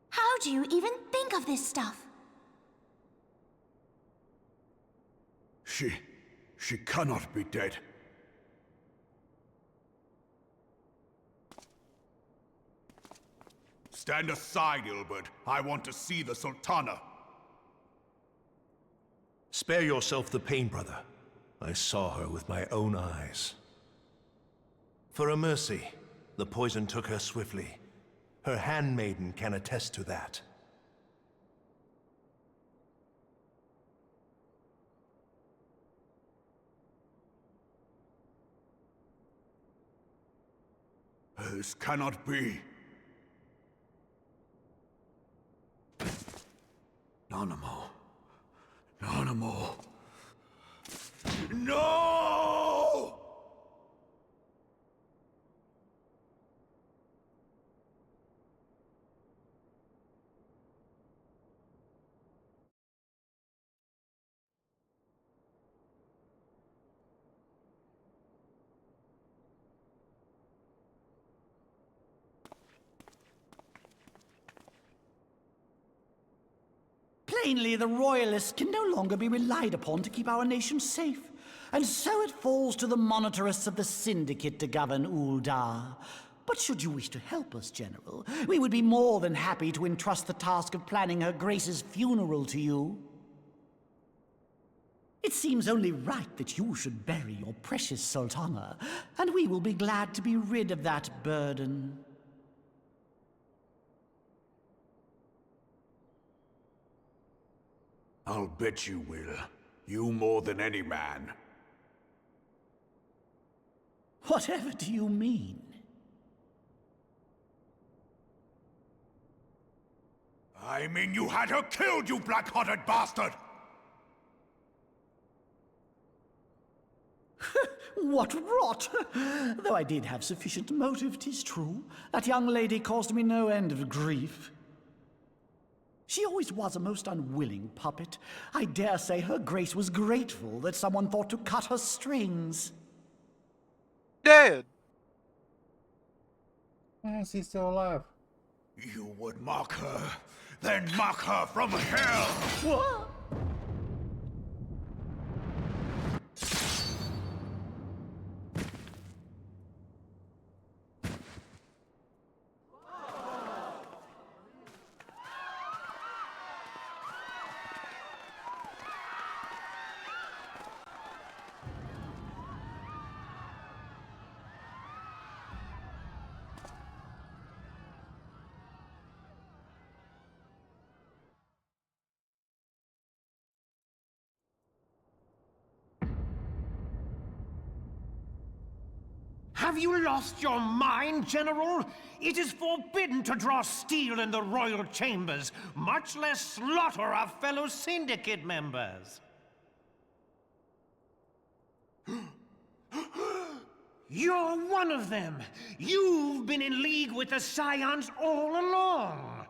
How do you even think of this stuff? She cannot be dead. Stand aside, Ilbert. I want to see the Sultana. Spare yourself the pain, brother. I saw her with my own eyes. For a mercy, the poison took her swiftly. Her handmaiden can attest to that. This cannot be. Nanamo. Nanamo. No! Plainly, the Royalists can no longer be relied upon to keep our nation safe. And so it falls to the monitorists of the Syndicate to govern Uldar. But should you wish to help us, General, we would be more than happy to entrust the task of planning Her Grace's funeral to you. It seems only right that you should bury your precious Sultana, and we will be glad to be rid of that burden. I'll bet you will. You more than any man. Whatever do you mean? I mean you had her killed, you black-hearted bastard! What rot! Though I did have sufficient motive, 'tis true. That young lady caused me no end of grief. She always was a most unwilling puppet. I dare say Her Grace was grateful that someone thought to cut her strings. Dead. Why is he still alive? You would mock her, then mock her from hell! What? Have you lost your mind, General? It is forbidden to draw steel in the royal chambers, much less slaughter our fellow Syndicate members. You're one of them! You've been in league with the Scions all along!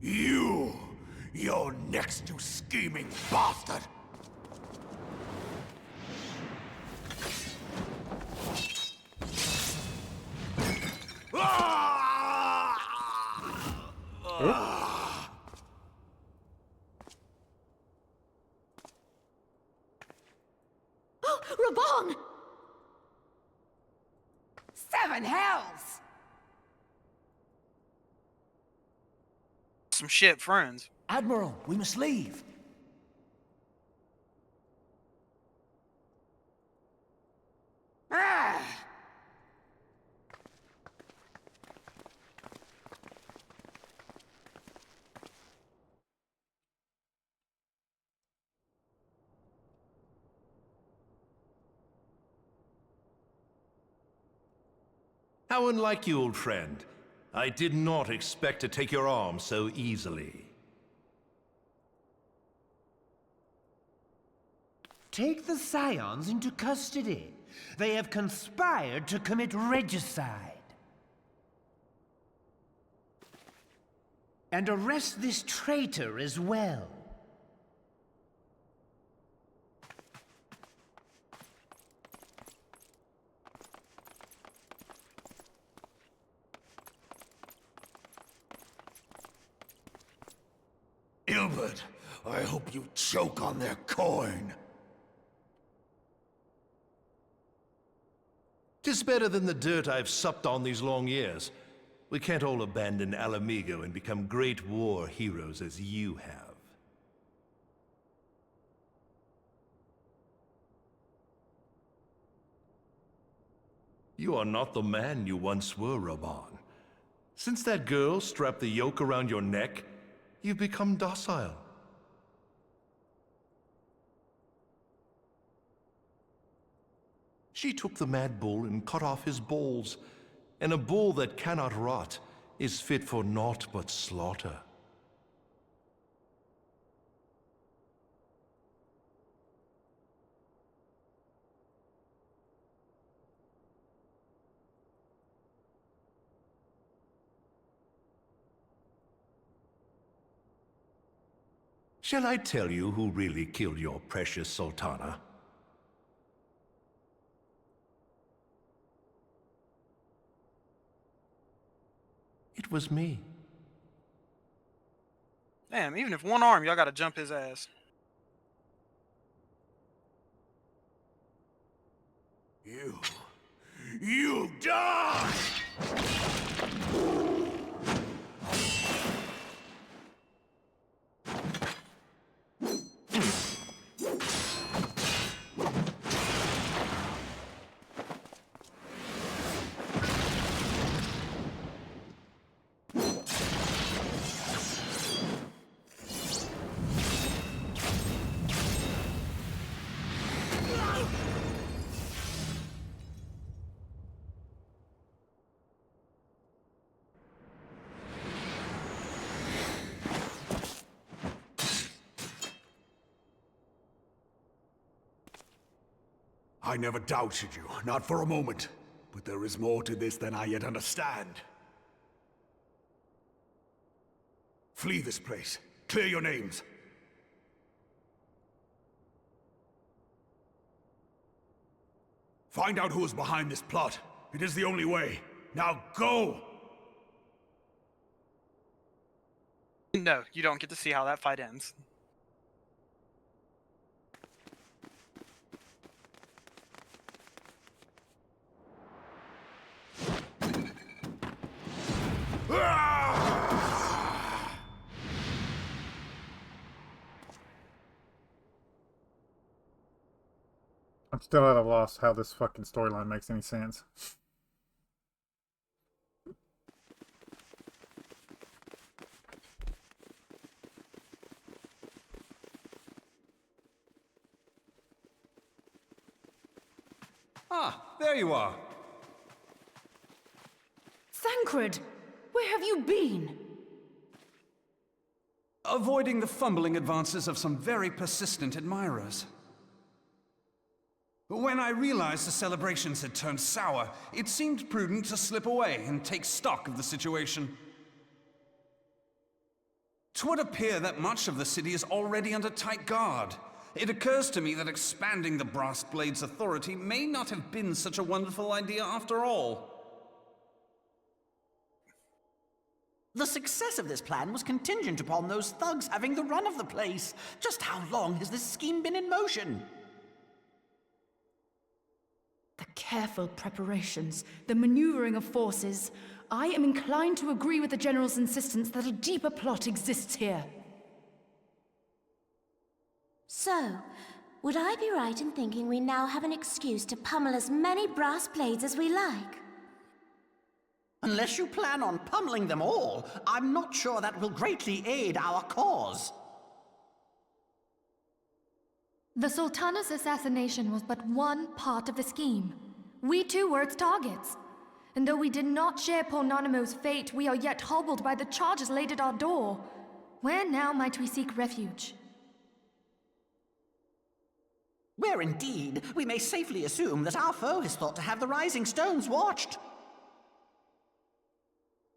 You're next, you scheming bastard! Oh, Raban! 7 hells! Some shit, friends. Admiral, we must leave. How unlike you, old friend. I did not expect to take your arm so easily. Take the Scions into custody. They have conspired to commit regicide. And arrest this traitor as well. Ilbert, I hope you choke on their coin. 'Tis better than the dirt I've supped on these long years. We can't all abandon Alamigo and become great war heroes as you have. You are not the man you once were, Roban. Since that girl strapped the yoke around your neck, you've become docile. She took the mad bull and cut off his balls, and a bull that cannot rot is fit for naught but slaughter. Shall I tell you who really killed your precious Sultana? It was me. Damn, even if one arm, y'all gotta jump his ass. You die! I never doubted you, not for a moment. But there is more to this than I yet understand. Flee this place. Clear your names. Find out who is behind this plot. It is the only way. Now go! No, you don't get to see how that fight ends. I'm still at a loss how this fucking storyline makes any sense. Ah, there you are. Thancred, where have you been? Avoiding the fumbling advances of some very persistent admirers. When I realized the celebrations had turned sour, it seemed prudent to slip away and take stock of the situation. 'Twould appear that much of the city is already under tight guard. It occurs to me that expanding the Brass Blade's authority may not have been such a wonderful idea after all. The success of this plan was contingent upon those thugs having the run of the place. Just how long has this scheme been in motion? The careful preparations, the maneuvering of forces. I am inclined to agree with the General's insistence that a deeper plot exists here. So, would I be right in thinking we now have an excuse to pummel as many brass blades as we like? Unless you plan on pummeling them all, I'm not sure that will greatly aid our cause. The Sultana's assassination was but one part of the scheme. We too were its targets. And though we did not share poor Nanamo's fate, we are yet hobbled by the charges laid at our door. Where now might we seek refuge? Where indeed we may safely assume that our foe is thought to have the Rising Stones watched.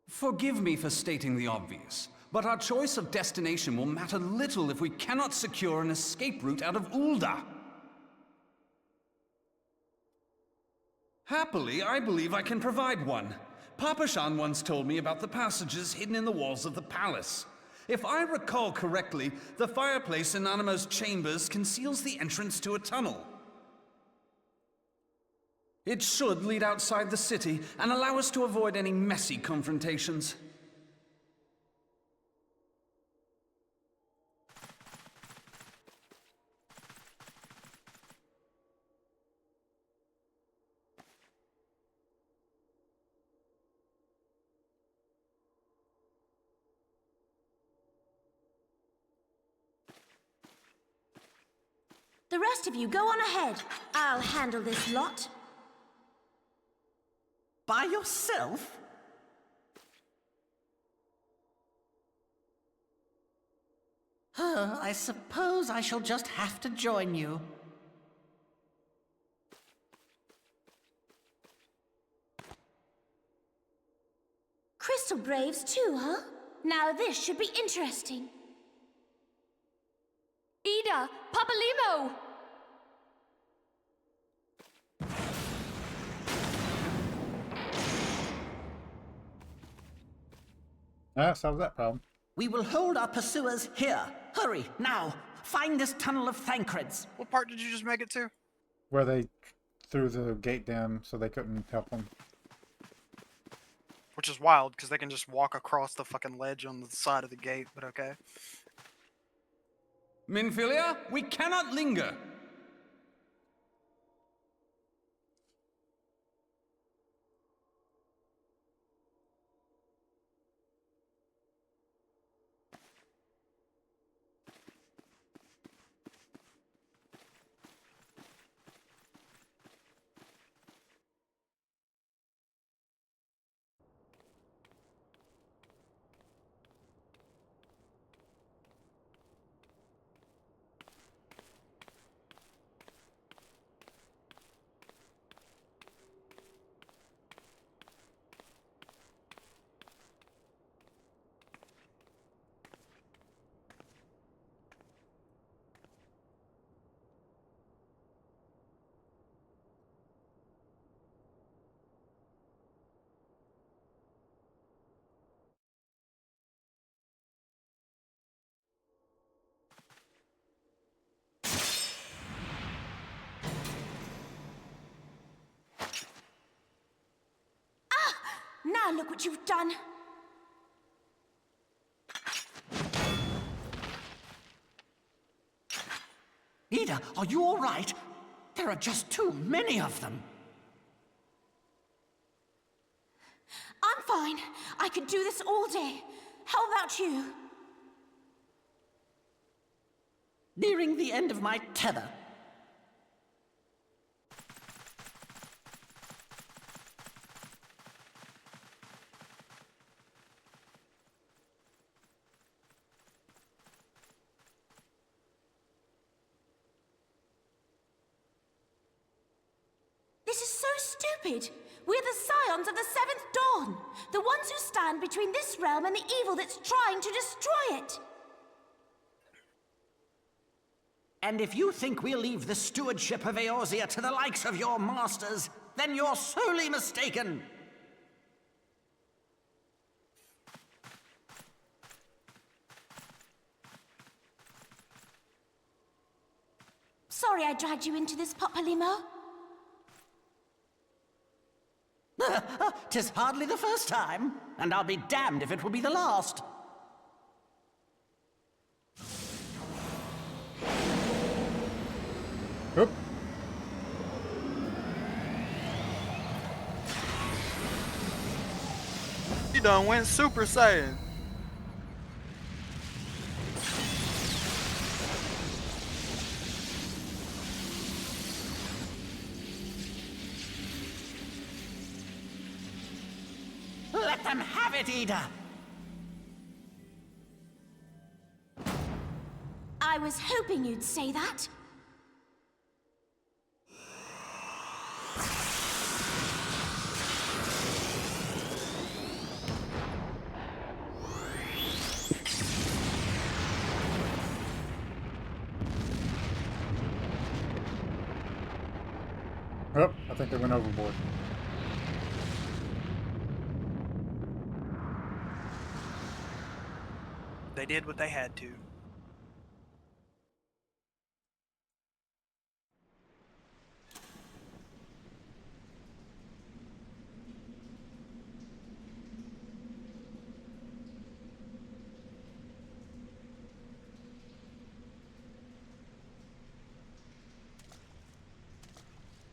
Forgive me for stating the obvious, but our choice of destination will matter little if we cannot secure an escape route out of Ul'dah. Happily, I believe I can provide one. Papa Shan once told me about the passages hidden in the walls of the palace. If I recall correctly, the fireplace in Nanamo's chambers conceals the entrance to a tunnel. It should lead outside the city and allow us to avoid any messy confrontations. The rest of you go on ahead. I'll handle this lot. By yourself? I suppose I shall just have to join you. Crystal Braves too, huh? Now this should be interesting. Ida! Papa Limo! Ah, solve that problem. We will hold our pursuers here. Hurry, now! Find this tunnel of Thancred's. What part did you just make it to? Where they threw the gate down so they couldn't help them. Which is wild, because they can just walk across the fucking ledge on the side of the gate, but okay. Minfilia, we cannot linger. Now look what you've done. Ida, are you all right? There are just too many of them. I'm fine. I could do this all day. How about you? Nearing the end of my tether. This is so stupid. We're the scions of the Seventh Dawn. The ones who stand between this realm and the evil that's trying to destroy it. And if you think we'll leave the stewardship of Eorzea to the likes of your masters, then you're sorely mistaken. Sorry I dragged you into this, Papa Limo. 'Tis hardly the first time, and I'll be damned if it will be the last. Oop. You done went Super Saiyan. them have it, Ida! I was hoping you'd say that. Oh, I think they went overboard. They did what they had to.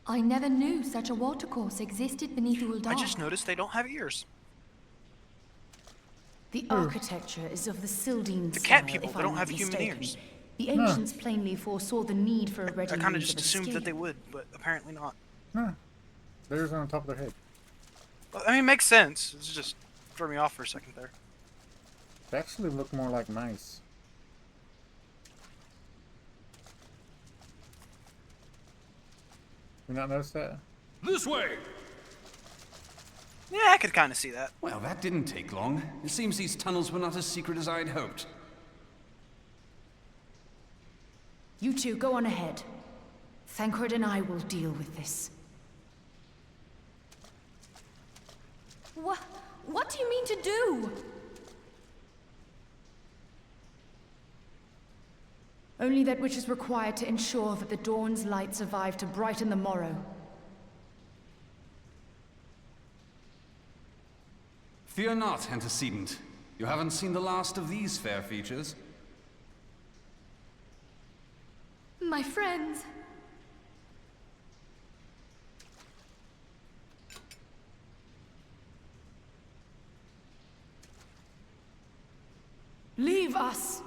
I never knew such a watercourse existed beneath Uldar. I just noticed they don't have ears. The architecture is of the Sildine The cat style, people, if they I'm don't not have human mistaken. ears. The ancients plainly foresaw the need for a ready I kind of means just of assumed that escape. they would, but apparently not. Huh. Theirs on top of their head. Well, I mean, it makes sense. It's just threw me off for a second there. They actually look more like mice. You not notice that? This way! Yeah, I could kind of see that. Well, that didn't take long. It seems these tunnels were not as secret as I'd hoped. You two, go on ahead. Thancred and I will deal with this. What do you mean to do? Only that which is required to ensure that the dawn's light survive to brighten the morrow. Fear not, antecedent. You haven't seen the last of these fair features. My friends. Leave us!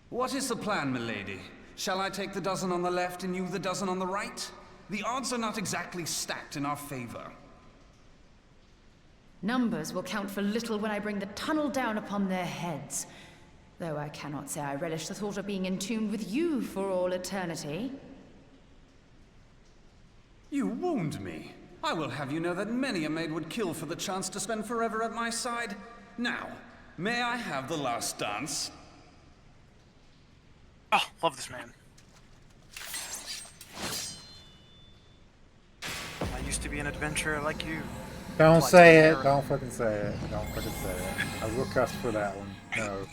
What is the plan, milady? Shall I take the dozen on the left and you the dozen on the right? The odds are not exactly stacked in our favor. Numbers will count for little when I bring the tunnel down upon their heads. Though I cannot say I relish the thought of being entombed with you for all eternity. You wound me. I will have you know that many a maid would kill for the chance to spend forever at my side. Now, may I have the last dance? Oh, love this man. I used to be an adventurer like you. Don't say it. Don't fucking say it. Don't fucking say it. I will cuss for that one. No.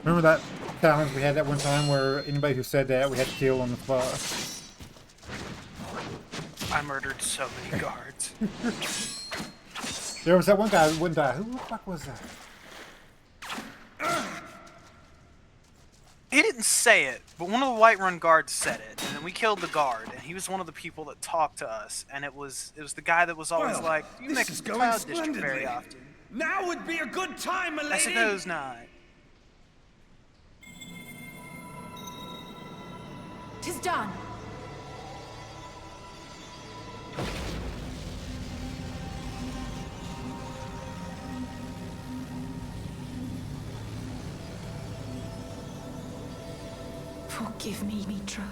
Remember that challenge we had that one time where anybody who said that we had to kill on the spot? I murdered so many guards. There was that one guy who wouldn't die. Who the fuck was that? He didn't say it, but one of the Whiterun guards said it, and then we killed the guard, and he was one of the people that talked to us, and it was the guy that was always like, "You make the Cloud District very often." Now would be a good time, milady. I suppose not. 'Tis done. Forgive me, Mitra.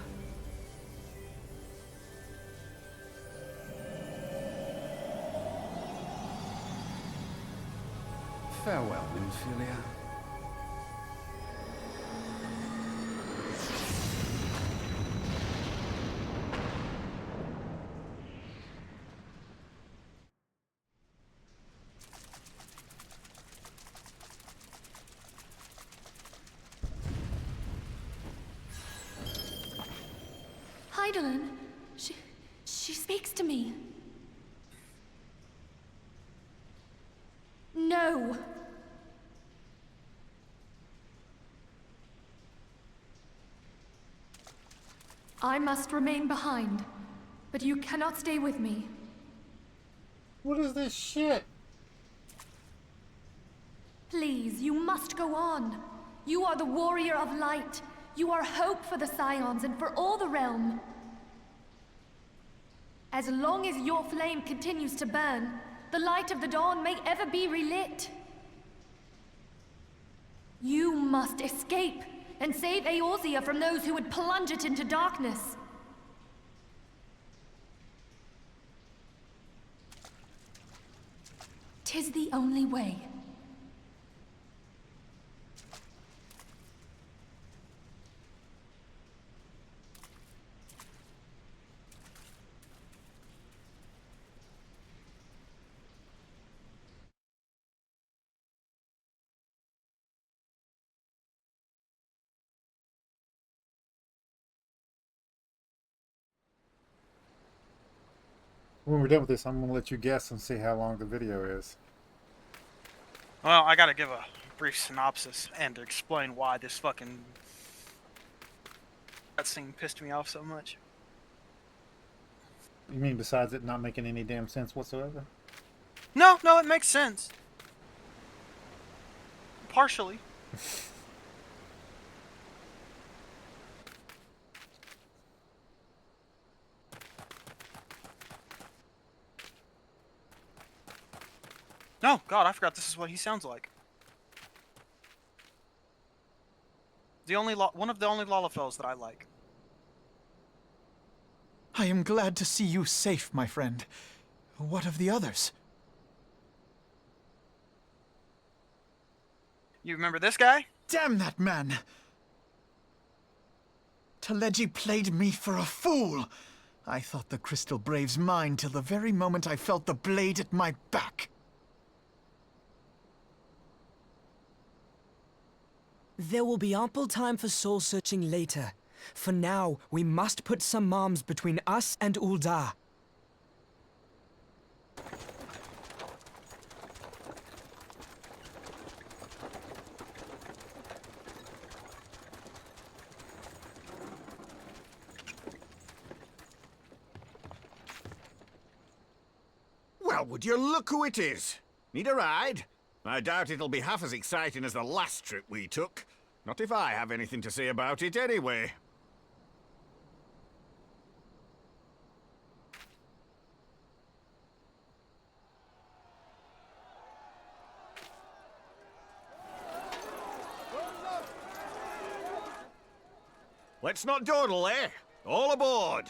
Farewell, Nymphilia. Hydaelyn, she speaks to me. No. I must remain behind. but you cannot stay with me. What is this shit? Please, you must go on. You are the warrior of light. You are hope for the Scions and for all the realm. As long as your flame continues to burn, the light of the dawn may ever be relit. You must escape and save Eorzea from those who would plunge it into darkness. "'Tis the only way. When we're done with this, I'm going to let you guess and see how long the video is. Well, I gotta give a brief synopsis and explain why this fucking cutscene pissed me off so much. You mean besides it not making any damn sense whatsoever? No, it makes sense. Partially. No, God, I forgot this is what he sounds like. One of the only Lalafels that I like. I am glad to see you safe, my friend. What of the others? You remember this guy? Damn that man! Teleji played me for a fool! I thought the Crystal Brave's mine till the very moment I felt the blade at my back. There will be ample time for soul-searching later. For now, we must put some arms between us and Ul'dah. Well, would you look who it is? Need a ride? I doubt it'll be half as exciting as the last trip we took. Not if I have anything to say about it anyway. Let's not dawdle, eh? All aboard!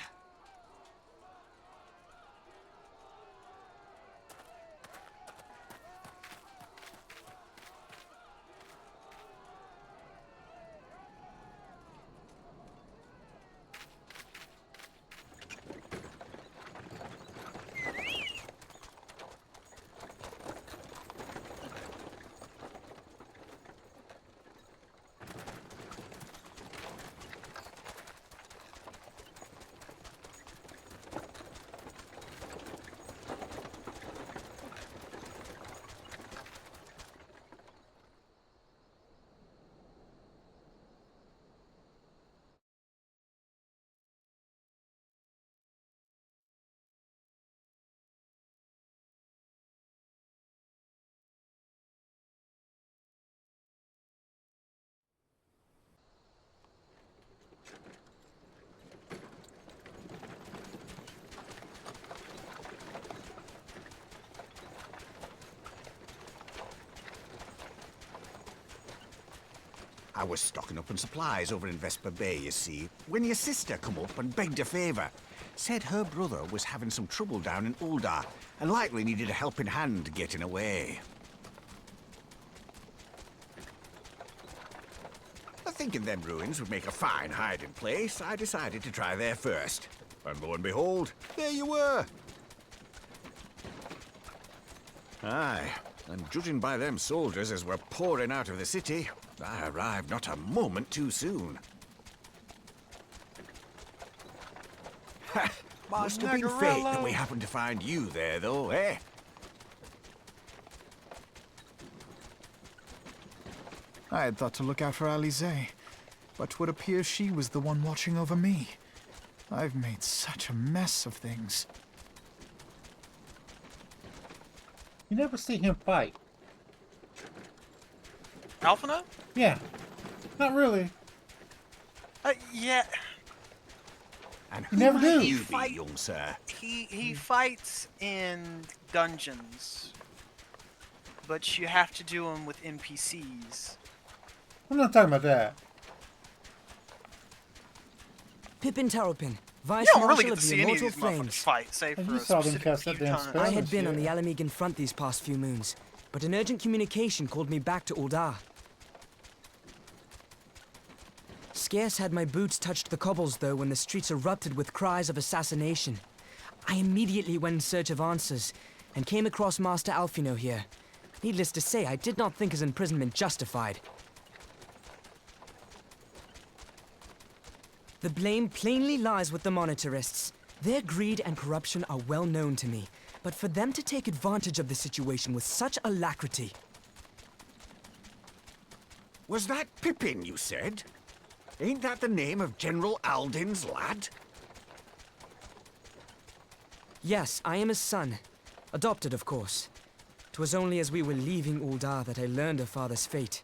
I was stocking up on supplies over in Vesper Bay, you see, when your sister come up and begged a favour. Said her brother was having some trouble down in Ul'dah, and likely needed a helping hand getting away. Thinking them ruins would make a fine hiding place, I decided to try there first. And lo and behold, there you were. Aye, and judging by them soldiers as were pouring out of the city, I arrived not a moment too soon. Must have been fate that we happened to find you there, though, eh? I had thought to look out for Alize, but would appear she was the one watching over me. I've made such a mess of things. You never see him fight. Alphino? Yeah. Not really. Yeah. And You never do. you be, young sir? He fights in dungeons, but you have to do them with NPCs. I'm not talking about that. Pippin Terrapin, Vice You don't really Marshal get of to the see any of Immortal these motherfuckers Flames. fight, save And for you a saw them specific cast that few damn times. spell. I had been shit. on the Alamegan front these past few moons, but an urgent communication called me back to Uldar. Scarce had my boots touched the cobbles, though, when the streets erupted with cries of assassination. I immediately went in search of answers, and came across Master Alphino here. Needless to say, I did not think his imprisonment justified. The blame plainly lies with the Monetarists. Their greed and corruption are well known to me, but for them to take advantage of the situation with such alacrity... Was that Pippin, you said? Ain't that the name of General Alden's lad? Yes, I am his son. Adopted, of course. 'Twas only as we were leaving Uldar that I learned of father's fate.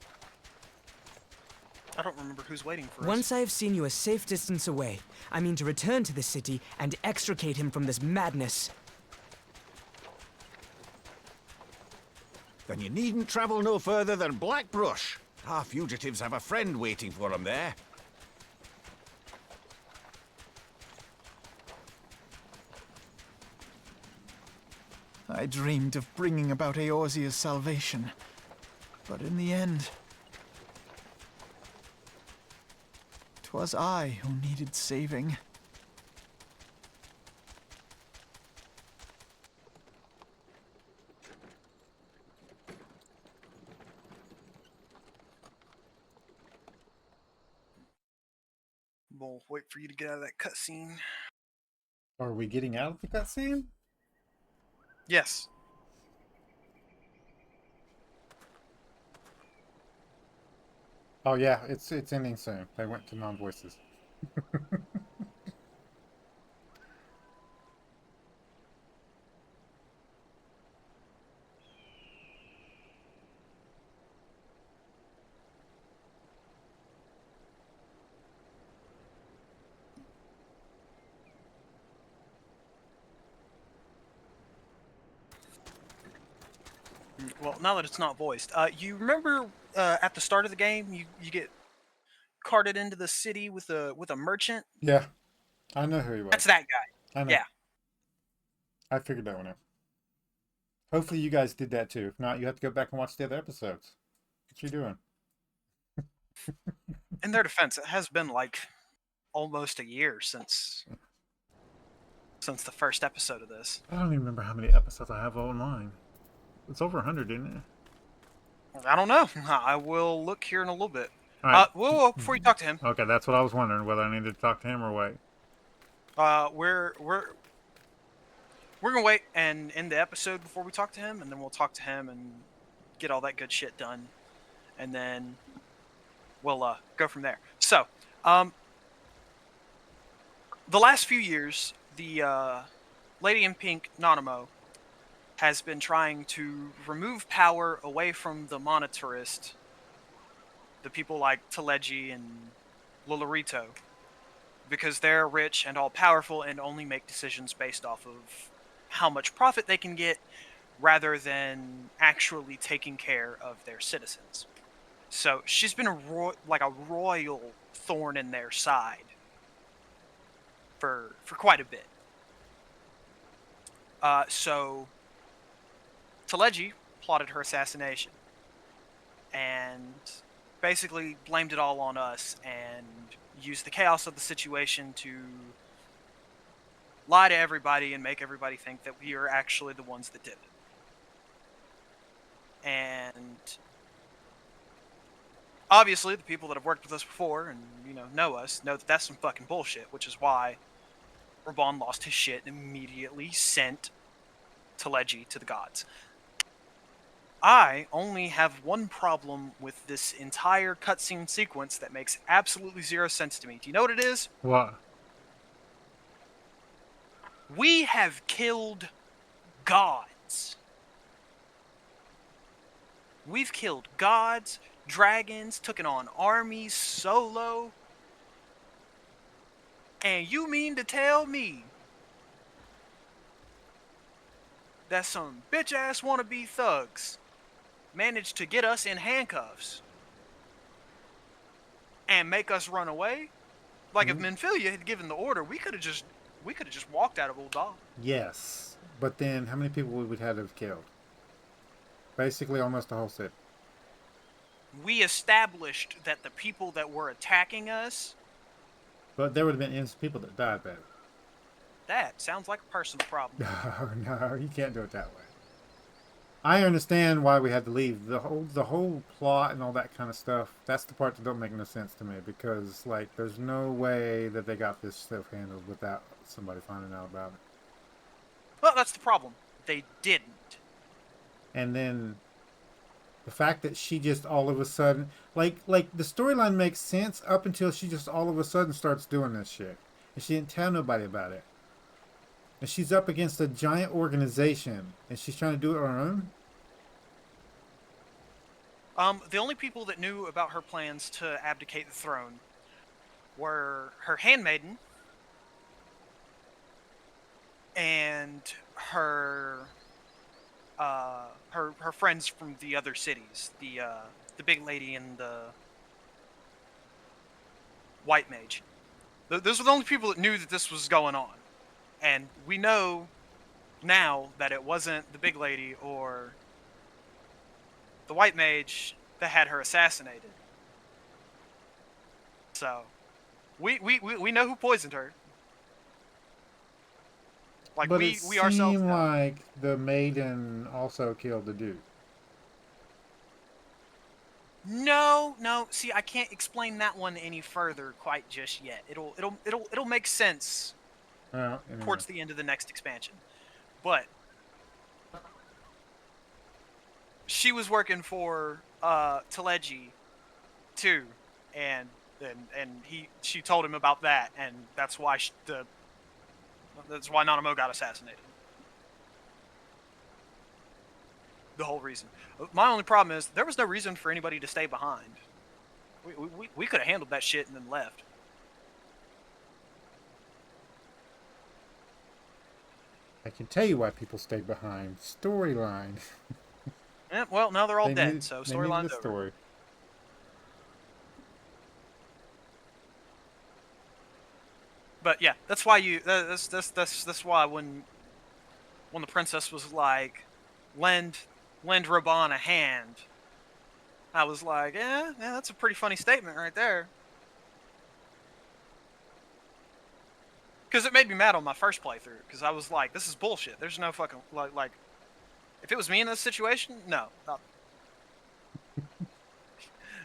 I don't remember who's waiting for us. Once I have seen you a safe distance away, I mean to return to the city and extricate him from this madness. Then you needn't travel no further than Blackbrush. Our fugitives have a friend waiting for them there. I dreamed of bringing about Eorzea's salvation, but in the end, 'twas I who needed saving. We'll wait for you to get out of that cutscene. Are we getting out of the cutscene? Yes. Oh yeah, it's ending soon. They went to non-voices. Well, now that it's not voiced, you remember at the start of the game, you get carted into the city with a merchant. Yeah, I know who he was. That's that guy. I know. Yeah. I figured that one out. Hopefully you guys did that too. If not, you have to go back and watch the other episodes. What you doing? In their defense, it has been like almost a year since the first episode of this. I don't even remember how many episodes I have online. It's over 100, isn't it? I don't know. I will look here in a little bit. All right. Whoa, before you talk to him. Okay, that's what I was wondering, whether I needed to talk to him or wait. We're gonna wait and end the episode before we talk to him, and then we'll talk to him and get all that good shit done, and then we'll go from there. So, the last few years, the Lady in Pink, Nanamo, has been trying to remove power away from the monetarist, the people like Teleji and Lolorito, because they're rich and all-powerful and only make decisions based off of how much profit they can get, rather than actually taking care of their citizens. So she's been a royal thorn in their side for quite a bit. So Teleji plotted her assassination and basically blamed it all on us and used the chaos of the situation to lie to everybody and make everybody think that we are actually the ones that did it. And obviously the people that have worked with us before and know us know that that's some fucking bullshit, which is why Raban lost his shit and immediately sent Teleji to the gods. I only have one problem with this entire cutscene sequence that makes absolutely zero sense to me. Do you know what it is? What? We have killed gods. We've killed gods, dragons, taken on armies solo. And you mean to tell me that some bitch-ass wannabe thugs managed to get us in handcuffs and make us run away? Like, if Menphilia had given the order, we could have just walked out of Ul'dah. Yes, but then how many people would we have killed? Basically, almost the whole city. We established that the people that were attacking us. But there would have been innocent people that died, better. That sounds like a personal problem. No, you can't do it that way. I understand why we had to leave. The whole plot and all that kind of stuff, that's the part that don't make no sense to me, because like there's no way that they got this stuff handled without somebody finding out about it. Well, that's the problem. They didn't. And then the fact that she just all of a sudden, like the storyline makes sense up until she just all of a sudden starts doing this shit. And she didn't tell nobody about it. And she's up against a giant organization, and she's trying to do it on her own? The only people that knew about her plans to abdicate the throne were her handmaiden and her friends from the other cities, the big lady and the white mage. Those were the only people that knew that this was going on. And we know now that it wasn't the big lady or the white mage that had her assassinated. So, we know who poisoned her. Like, but we it ourselves seemed know. like the maiden also killed the dude. No. See, I can't explain that one any further quite just yet. It'll make sense Well, anyway. towards the end of the next expansion. But she was working for Teleji too, and she told him about that, and that's why Nanamo got assassinated. The whole reason. My only problem is there was no reason for anybody to stay behind. We could have handled that shit and then left. I can tell you why people stayed behind. Storyline. Yeah, well, now they're all They dead, need- so they need storyline's the over. story. But yeah, that's why that's why when the princess was like, lend Raban a hand, I was like, yeah, that's a pretty funny statement right there. Because it made me mad on my first playthrough, because I was like, this is bullshit. There's no fucking, like, if it was me in this situation, no. Not.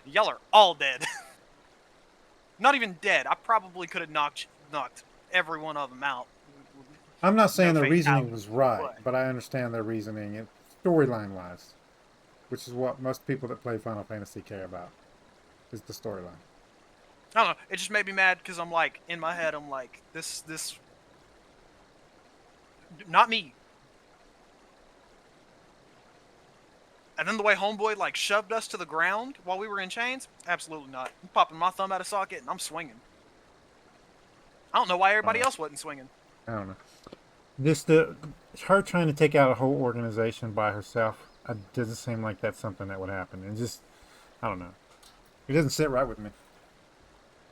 Y'all are all dead. Not even dead. I probably could have knocked every one of them out. I'm not saying No the reasoning fatality, was right, but I understand their reasoning, storyline-wise, which is what most people that play Final Fantasy care about, is the storyline. I don't know. It just made me mad because I'm like, in my head, I'm like, this, not me. And then the way Homeboy like shoved us to the ground while we were in chains, absolutely not. I'm popping my thumb out of socket and I'm swinging. I don't know why everybody else wasn't swinging. I don't know. Her trying to take out a whole organization by herself, it doesn't seem like that's something that would happen. And just, I don't know. It doesn't sit right with me.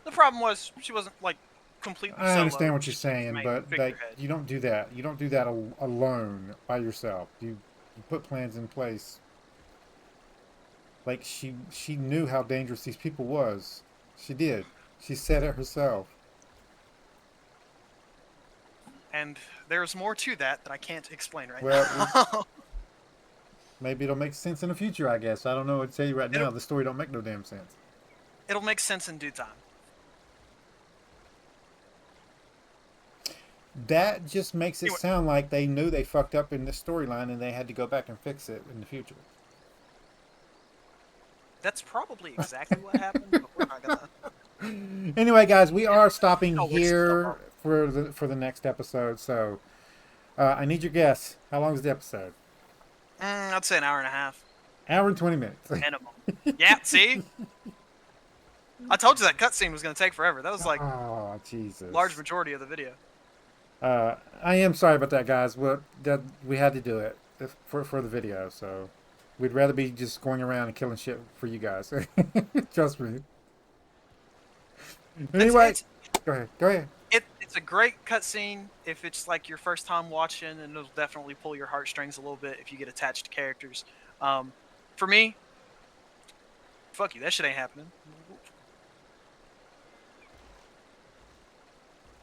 The problem was she wasn't like completely I solo. understand what you're She saying, made but like, figurehead. you don't do that. You don't do that alone by yourself. You put plans in place. Like she knew how dangerous these people was. She did. She said it herself. And there's more to that I can't explain right Well, now. Maybe it'll make sense in the future, I guess. I don't know what to tell you right now. The story don't make no damn sense. It'll make sense in due time. That just makes it sound like they knew they fucked up in this storyline and they had to go back and fix it in the future. That's probably exactly what happened, but we're not gonna... Anyway, guys, we are stopping I'll wait here for the next episode. So I need your guess. How long is the episode? I'd say an hour and a half. Hour and 20 minutes. Minimum. Yeah, see? I told you that cutscene was going to take forever. That was like oh, Jesus. large majority of the video. I am sorry about that, guys. We had to do it for the video, so we'd rather be just going around and killing shit for you guys. Trust me. Anyway, go ahead. Go ahead. It's a great cutscene if it's like your first time watching, and it'll definitely pull your heartstrings a little bit if you get attached to characters. For me, fuck you, that shit ain't happening.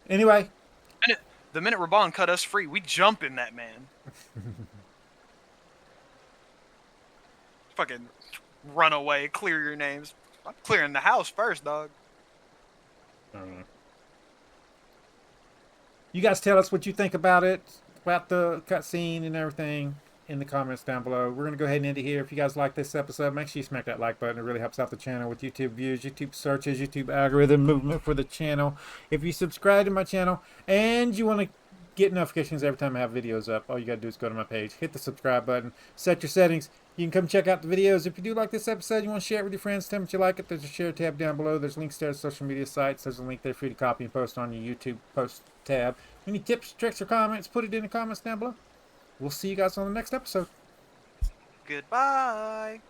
Anyway. The minute Raban cut us free, we jump in that man. Fucking run away, clear your names. I'm clearing the house first, dog. You guys tell us what you think about it, about the cutscene and everything in the comments down below. We're going to go ahead and end it here. If you guys like this episode, make sure you smack that like button. It really helps out the channel with YouTube views, YouTube searches, YouTube algorithm movement for the channel. If you subscribe to my channel and you want to get notifications every time I have videos up, all you got to do is go to my page, hit the subscribe button, set your settings. You can come check out the videos. If you do like this episode, you want to share it with your friends, tell them that you like it, there's a share tab down below. There's links there to social media sites. There's a link there for you to copy and post on your YouTube post tab. Any tips, tricks, or comments, put it in the comments down below. We'll see you guys on the next episode. Goodbye.